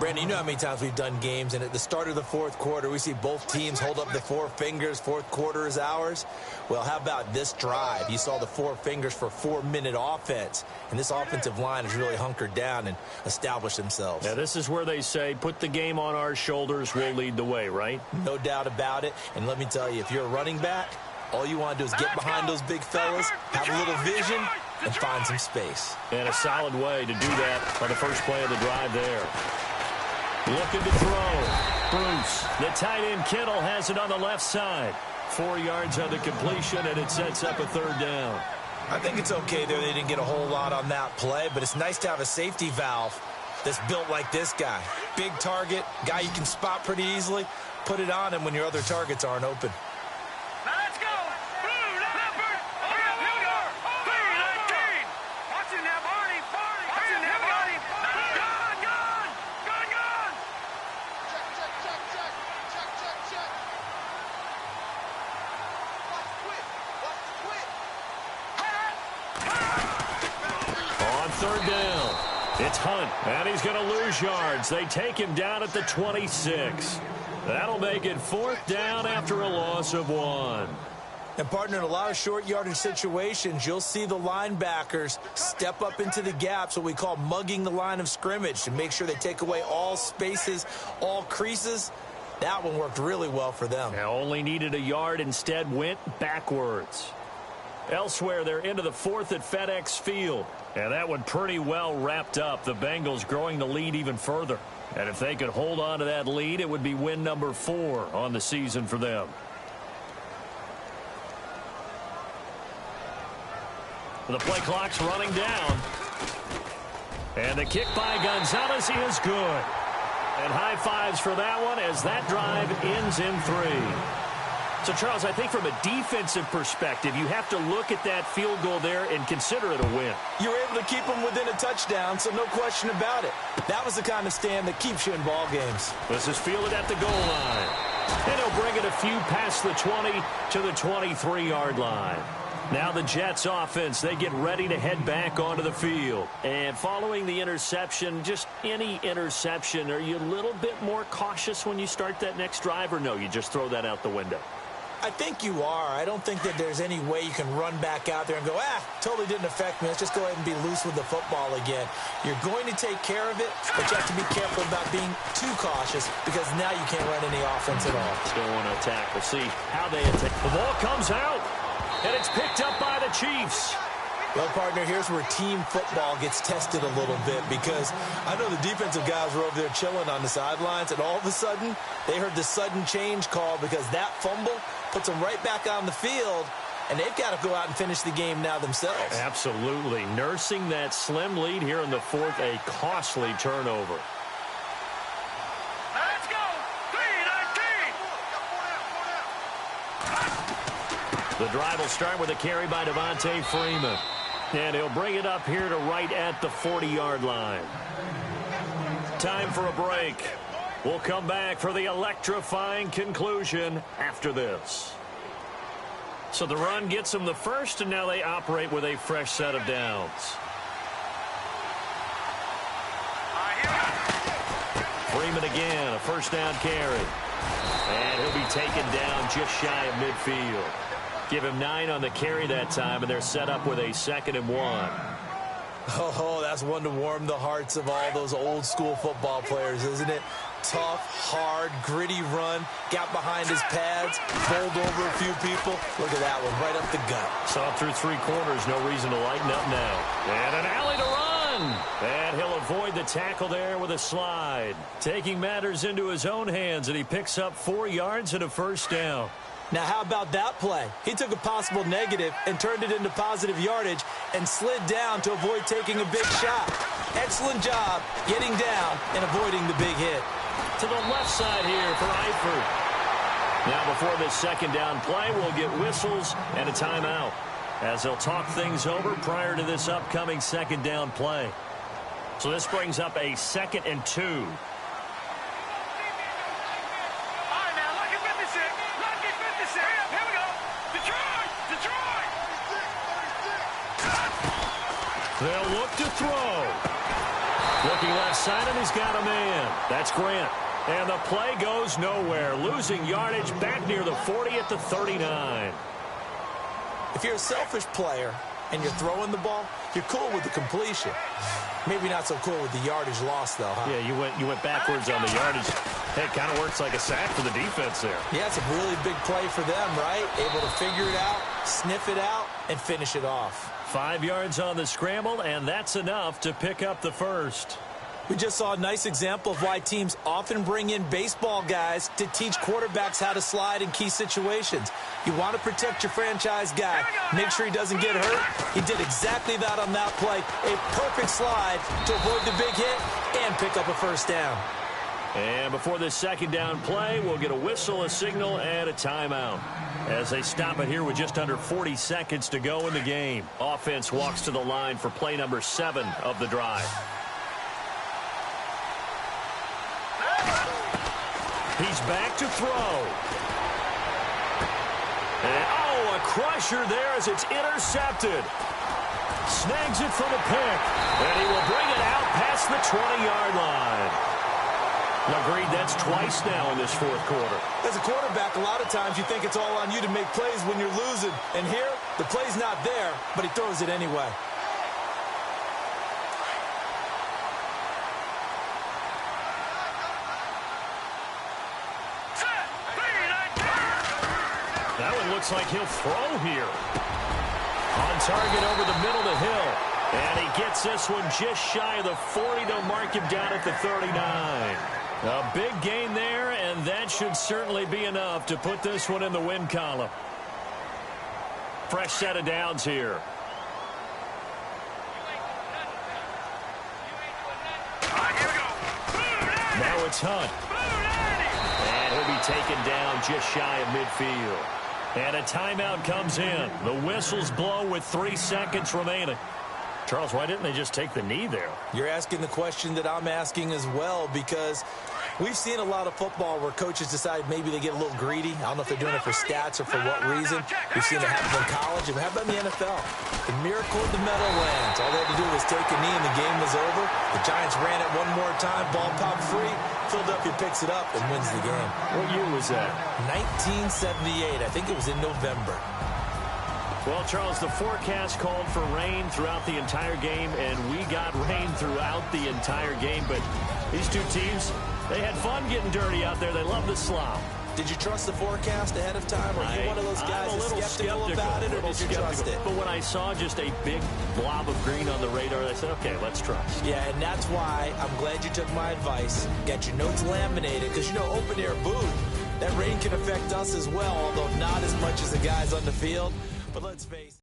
[SPEAKER 4] Brandon, you know how many times we've done games, and at the start of the fourth quarter, we see both teams hold up the 4 fingers, fourth quarter is ours. Well, how about this drive? You saw the 4 fingers for 4-minute offense, and this offensive line has really hunkered down and established themselves.
[SPEAKER 3] Yeah, this is where they say, put the game on our shoulders, we'll lead the way, right?
[SPEAKER 4] No doubt about it, and let me tell you, if you're a running back, all you want to do is get behind those big fellas, have a little vision, and find some space.
[SPEAKER 3] And a solid way to do that on the first play of the drive there. Looking to throw. Bruce, the tight end Kittle, has it on the left side. 4 yards on the completion, and it sets up a 3rd down.
[SPEAKER 4] I think it's okay there. They didn't get a whole lot on that play, but it's nice to have a safety valve that's built like this guy. Big target, guy you can spot pretty easily. Put it on him when your other targets aren't open.
[SPEAKER 5] Now let's go. Blue, Leopard. Here we go. 3-19. Watching that, Barney. Watching that, Barney. Gone. Check.
[SPEAKER 3] On 3rd down, it's Hunt, and he's going to lose yards. They take him down at the 26. That'll make it 4th down after a loss of 1.
[SPEAKER 4] And, partner, in a lot of short yardage situations, you'll see the linebackers step up into the gaps, what we call mugging the line of scrimmage, to make sure they take away all spaces, all creases. That one worked really well for them.
[SPEAKER 3] Now only needed a yard, instead went backwards. Elsewhere, they're into the 4th at FedEx Field. And that one pretty well wrapped up. The Bengals growing the lead even further. And if they could hold on to that lead, it would be win number 4 on the season for them. The play clock's running down. And the kick by Gonzalez is good. And high fives for that one as that drive ends in 3. So, Charles, I think from a defensive perspective, you have to look at that field goal there and consider it a win.
[SPEAKER 4] You were able to keep them within a touchdown, so no question about it. That was the kind of stand that keeps you in ball games.
[SPEAKER 3] This is fielded at the goal line. And he'll bring it a few past the 20 to the 23-yard line. Now the Jets offense, they get ready to head back onto the field. And following the interception, just any interception, are you a little bit more cautious when you start that next drive, or no, you just throw that out the window?
[SPEAKER 4] I think you are. I don't think that there's any way you can run back out there and go, totally didn't affect me. Let's just go ahead and be loose with the football again. You're going to take care of it, but you have to be careful about being too cautious because now you can't run any offense at all.
[SPEAKER 3] Still want to attack. We'll see how they attack. The ball comes out, and it's picked up by the Chiefs.
[SPEAKER 4] Well, partner, here's where team football gets tested a little bit because I know the defensive guys were over there chilling on the sidelines, and all of a sudden, they heard the sudden change call because that fumble puts them right back on the field, and they've got to go out and finish the game now themselves.
[SPEAKER 3] Absolutely. Nursing that slim lead here in the 4th, a costly turnover.
[SPEAKER 5] Let's go. 3-19.
[SPEAKER 3] The drive will start with a carry by Devontae Freeman. And he'll bring it up here to right at the 40-yard line. Time for a break. We'll come back for the electrifying conclusion after this. So the run gets them the first, and now they operate with a fresh set of downs. Freeman again, a first down carry. And he'll be taken down just shy of midfield. Give him 9 on the carry that time, and they're set up with a 2nd and 1.
[SPEAKER 4] Oh, that's one to warm the hearts of all those old school football players, isn't it? Tough, hard, gritty run, got behind his pads, bowled over a few people. Look at that one, right up the gut.
[SPEAKER 3] Saw through 3 quarters, no reason to lighten up now. And an alley to run. And he'll avoid the tackle there with a slide. Taking matters into his own hands, and he picks up 4 yards and a first down.
[SPEAKER 4] Now, how about that play? He took a possible negative and turned it into positive yardage and slid down to avoid taking a big shot. Excellent job getting down and avoiding the big hit.
[SPEAKER 3] To the left side here for Eifert. Now, before this 2nd down play, we'll get whistles and a timeout, as they'll talk things over prior to this upcoming 2nd down play. So this brings up a 2nd and 2. They'll look to throw. Looking left side, and he's got a man. That's Grant. And the play goes nowhere. Losing yardage back near the 40 at the 39.
[SPEAKER 4] If you're a selfish player and you're throwing the ball, you're cool with the completion. Maybe not so cool with the yardage loss, though, huh?
[SPEAKER 3] Yeah, you went backwards on the yardage. Hey, it kind of works like a sack for the defense there.
[SPEAKER 4] Yeah, it's a really big play for them, right? Able to figure it out, sniff it out, and finish it off.
[SPEAKER 3] 5 yards on the scramble, and that's enough to pick up the first.
[SPEAKER 4] We just saw a nice example of why teams often bring in baseball guys to teach quarterbacks how to slide in key situations. You want to protect your franchise guy. Make sure he doesn't get hurt. He did exactly that on that play. A perfect slide to avoid the big hit and pick up a first down.
[SPEAKER 3] And before this 2nd down play, we'll get a whistle, a signal, and a timeout, as they stop it here with just under 40 seconds to go in the game. Offense walks to the line for play number 7 of the drive. He's back to throw. And, a crusher there as it's intercepted. Snags it for the pick. And he will bring it out past the 20-yard line. Agreed, that's twice now in this 4th quarter.
[SPEAKER 4] As a quarterback, a lot of times you think it's all on you to make plays when you're losing. And here, the play's not there, but he throws it anyway.
[SPEAKER 3] That one looks like he'll throw here. On target over the middle to Hill. And he gets this one just shy of the 40. They'll mark him down at the 39. A big gain there, and that should certainly be enough to put this one in the win column. Fresh set of downs here. Now it's Hunt. And he'll be taken down just shy of midfield. And a timeout comes in. The whistles blow with 3 seconds remaining. Charles, why didn't they just take the knee there?
[SPEAKER 4] You're asking the question that I'm asking as well, because we've seen a lot of football where coaches decide maybe they get a little greedy. I don't know if they're doing it for stats or for what reason. We've seen it happen in college. And how about in the NFL? The miracle of the Meadowlands. All they had to do was take a knee and the game was over. The Giants ran it one more time. Ball popped free. Philadelphia picks it up and wins the game.
[SPEAKER 3] What year was that?
[SPEAKER 4] 1978. I think it was in November.
[SPEAKER 3] Well, Charles, the forecast called for rain throughout the entire game, and we got rain throughout the entire game. But these two teams, they had fun getting dirty out there. They love the slop.
[SPEAKER 4] Did you trust the forecast ahead of time? Are you one of those guys
[SPEAKER 3] I'm a little
[SPEAKER 4] skeptical about it, or did you trust it?
[SPEAKER 3] But when I saw just a big blob of green on the radar, I said, okay, let's trust.
[SPEAKER 4] Yeah, and that's why I'm glad you took my advice. Got your notes laminated, because, you know, open-air booth, that rain can affect us as well, although not as much as the guys on the field. But let's face it.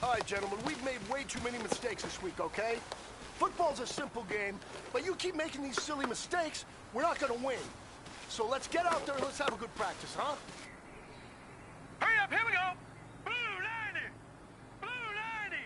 [SPEAKER 6] All right, gentlemen, we've made way too many mistakes this week, okay? Football's a simple game, but you keep making these silly mistakes, we're not gonna win. So let's get out there and let's have a good practice, huh?
[SPEAKER 5] Hurry up, here we go. Blue 90. Blue 90.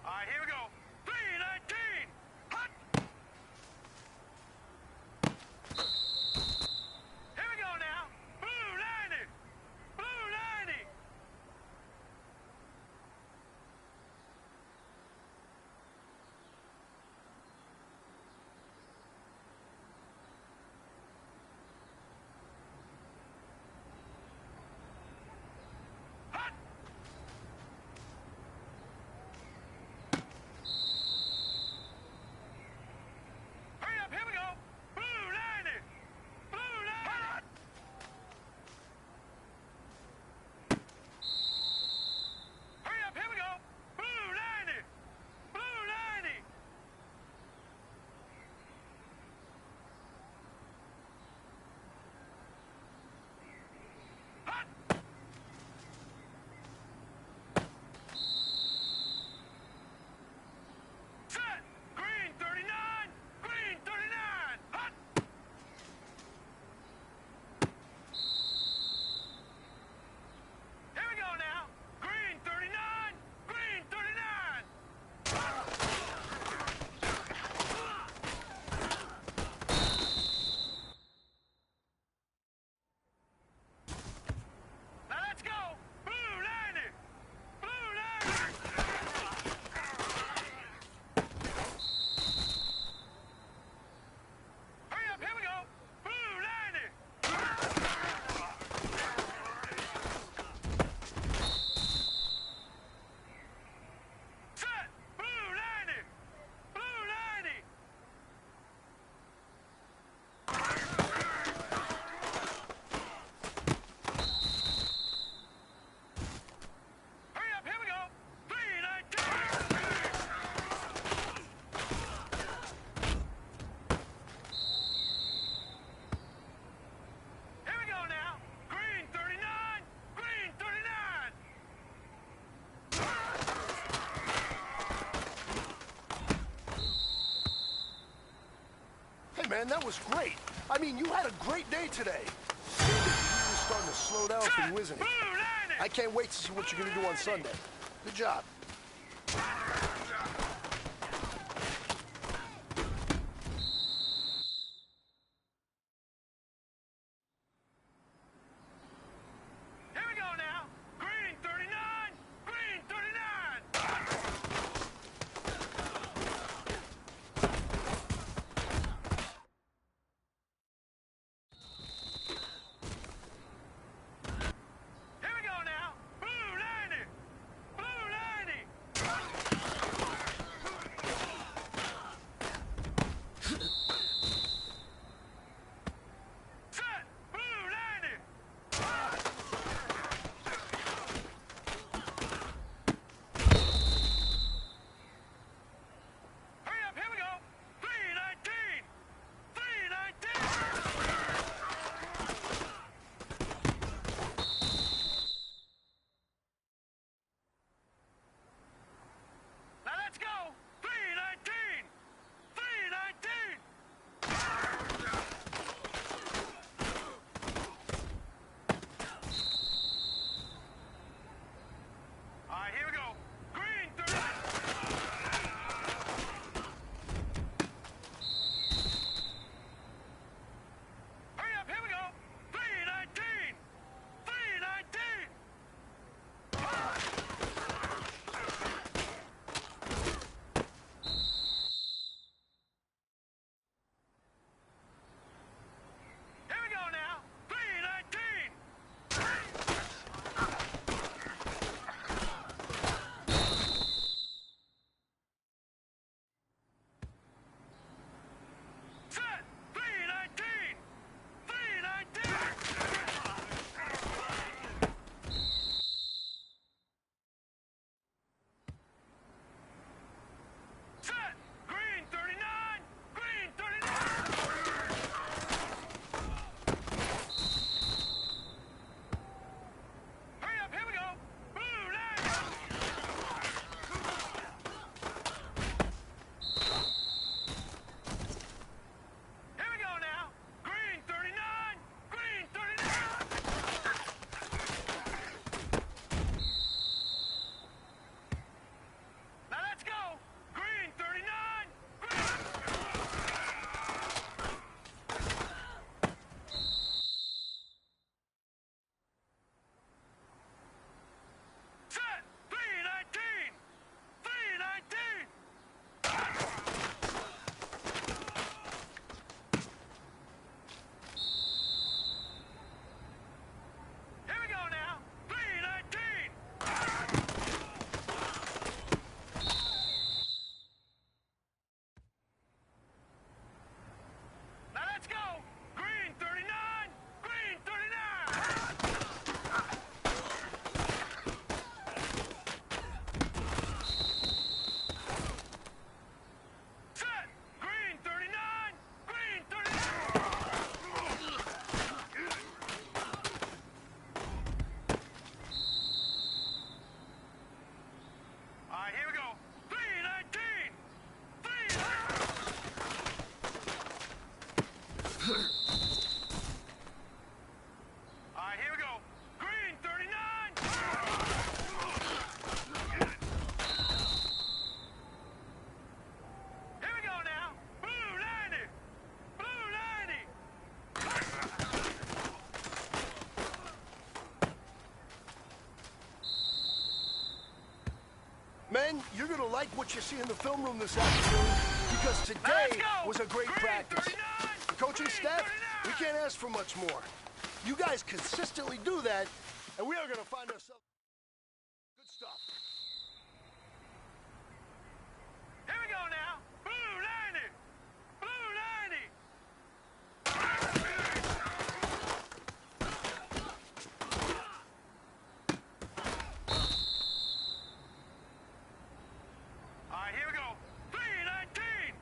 [SPEAKER 5] All right, here we go. 319. Hut. Here we go now. Blue 90. Blue 90. Hut. Hurry up, here we go. Blue 90. Blue 90. Hurry up, here we go. Blue 90. Blue 90. Hut. Set. Green 39. Green 39. Hut. Here we go now. Green 39. Green 39. Now let's go. Blue 90. Blue 90. Hurry up, here we go. Blue 90. Set. Blue 90. Blue 90. Hurry up, here we go. 319. Here we go now. Green 39. Green 39.
[SPEAKER 6] Hey, man, that was great. I mean, you had a great day today. You're starting to slow down for you, isn't it?
[SPEAKER 5] Blue 90.
[SPEAKER 6] I can't wait to see what you're gonna do on Sunday. Good job.
[SPEAKER 5] Here we go now. Green 39. Green 39. Here we go now. Blue 90. Blue 90.
[SPEAKER 6] Men, you're going to like what you see in the film room this afternoon because today was a great practice. The coaching staff, we can't ask for much more. You guys consistently do that, and we are going to find ourselves good stuff.
[SPEAKER 5] Here we go now. Blue 90. Blue 90. All right, here we go. 319.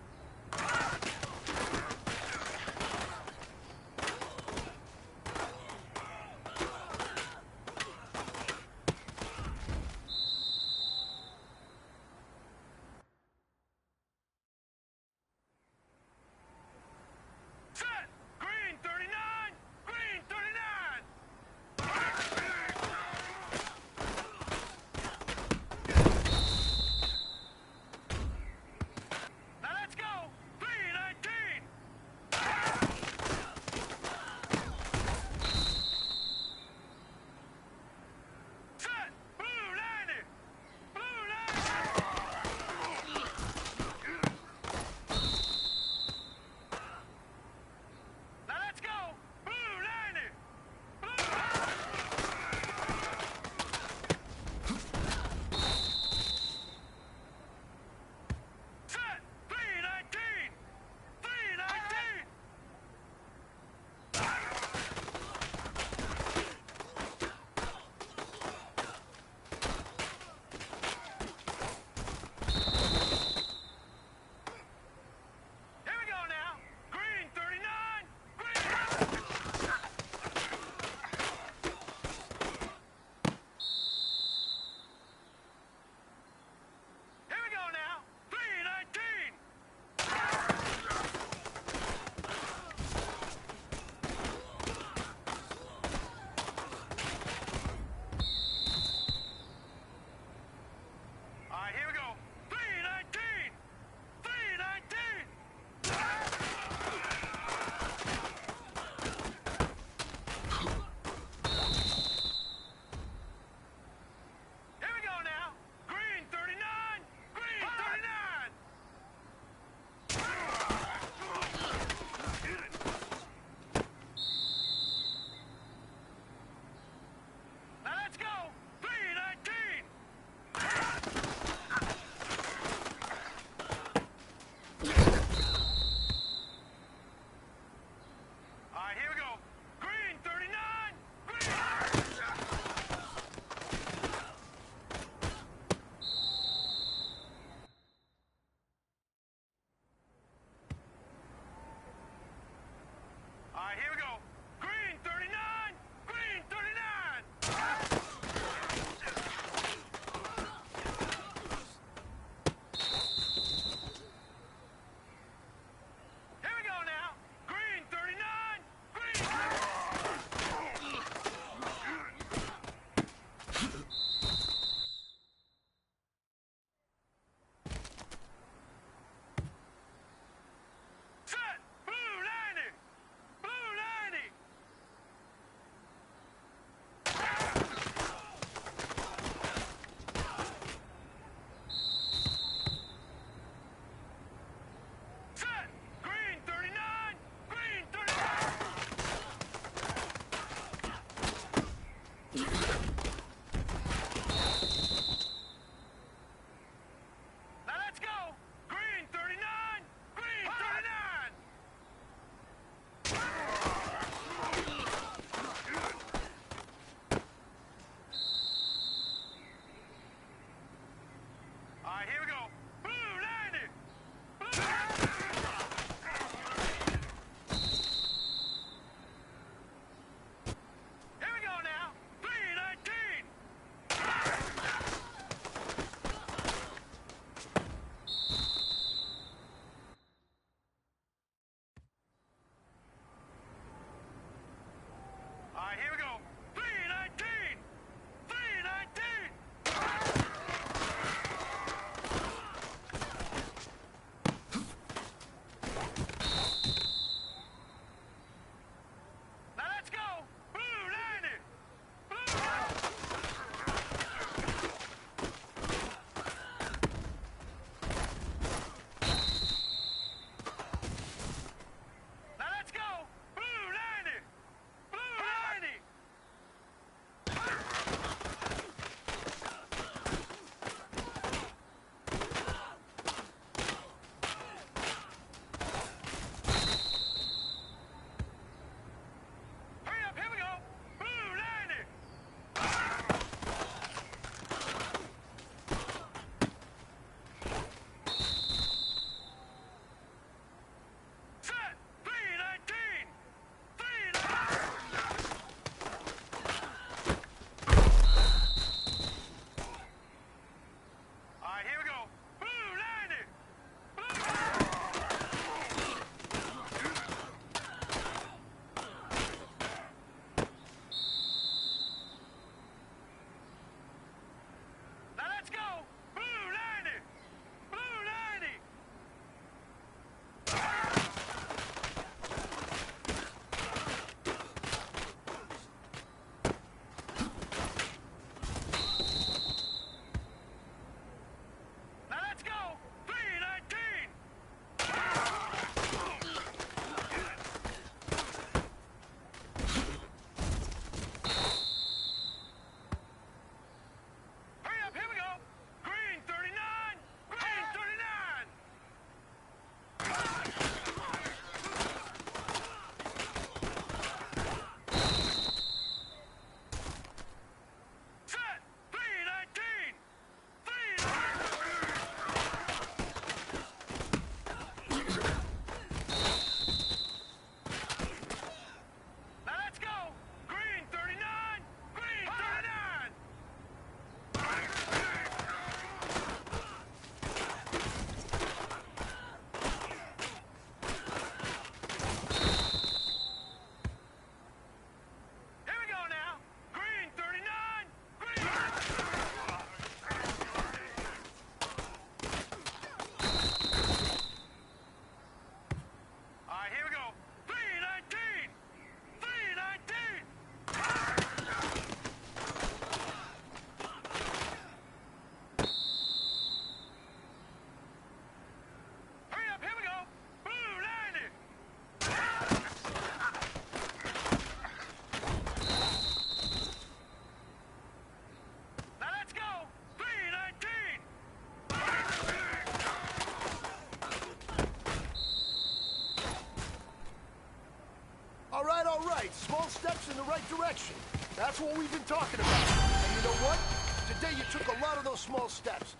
[SPEAKER 6] right direction. That's what we've been talking about. And you know what? Today you took a lot of those small steps.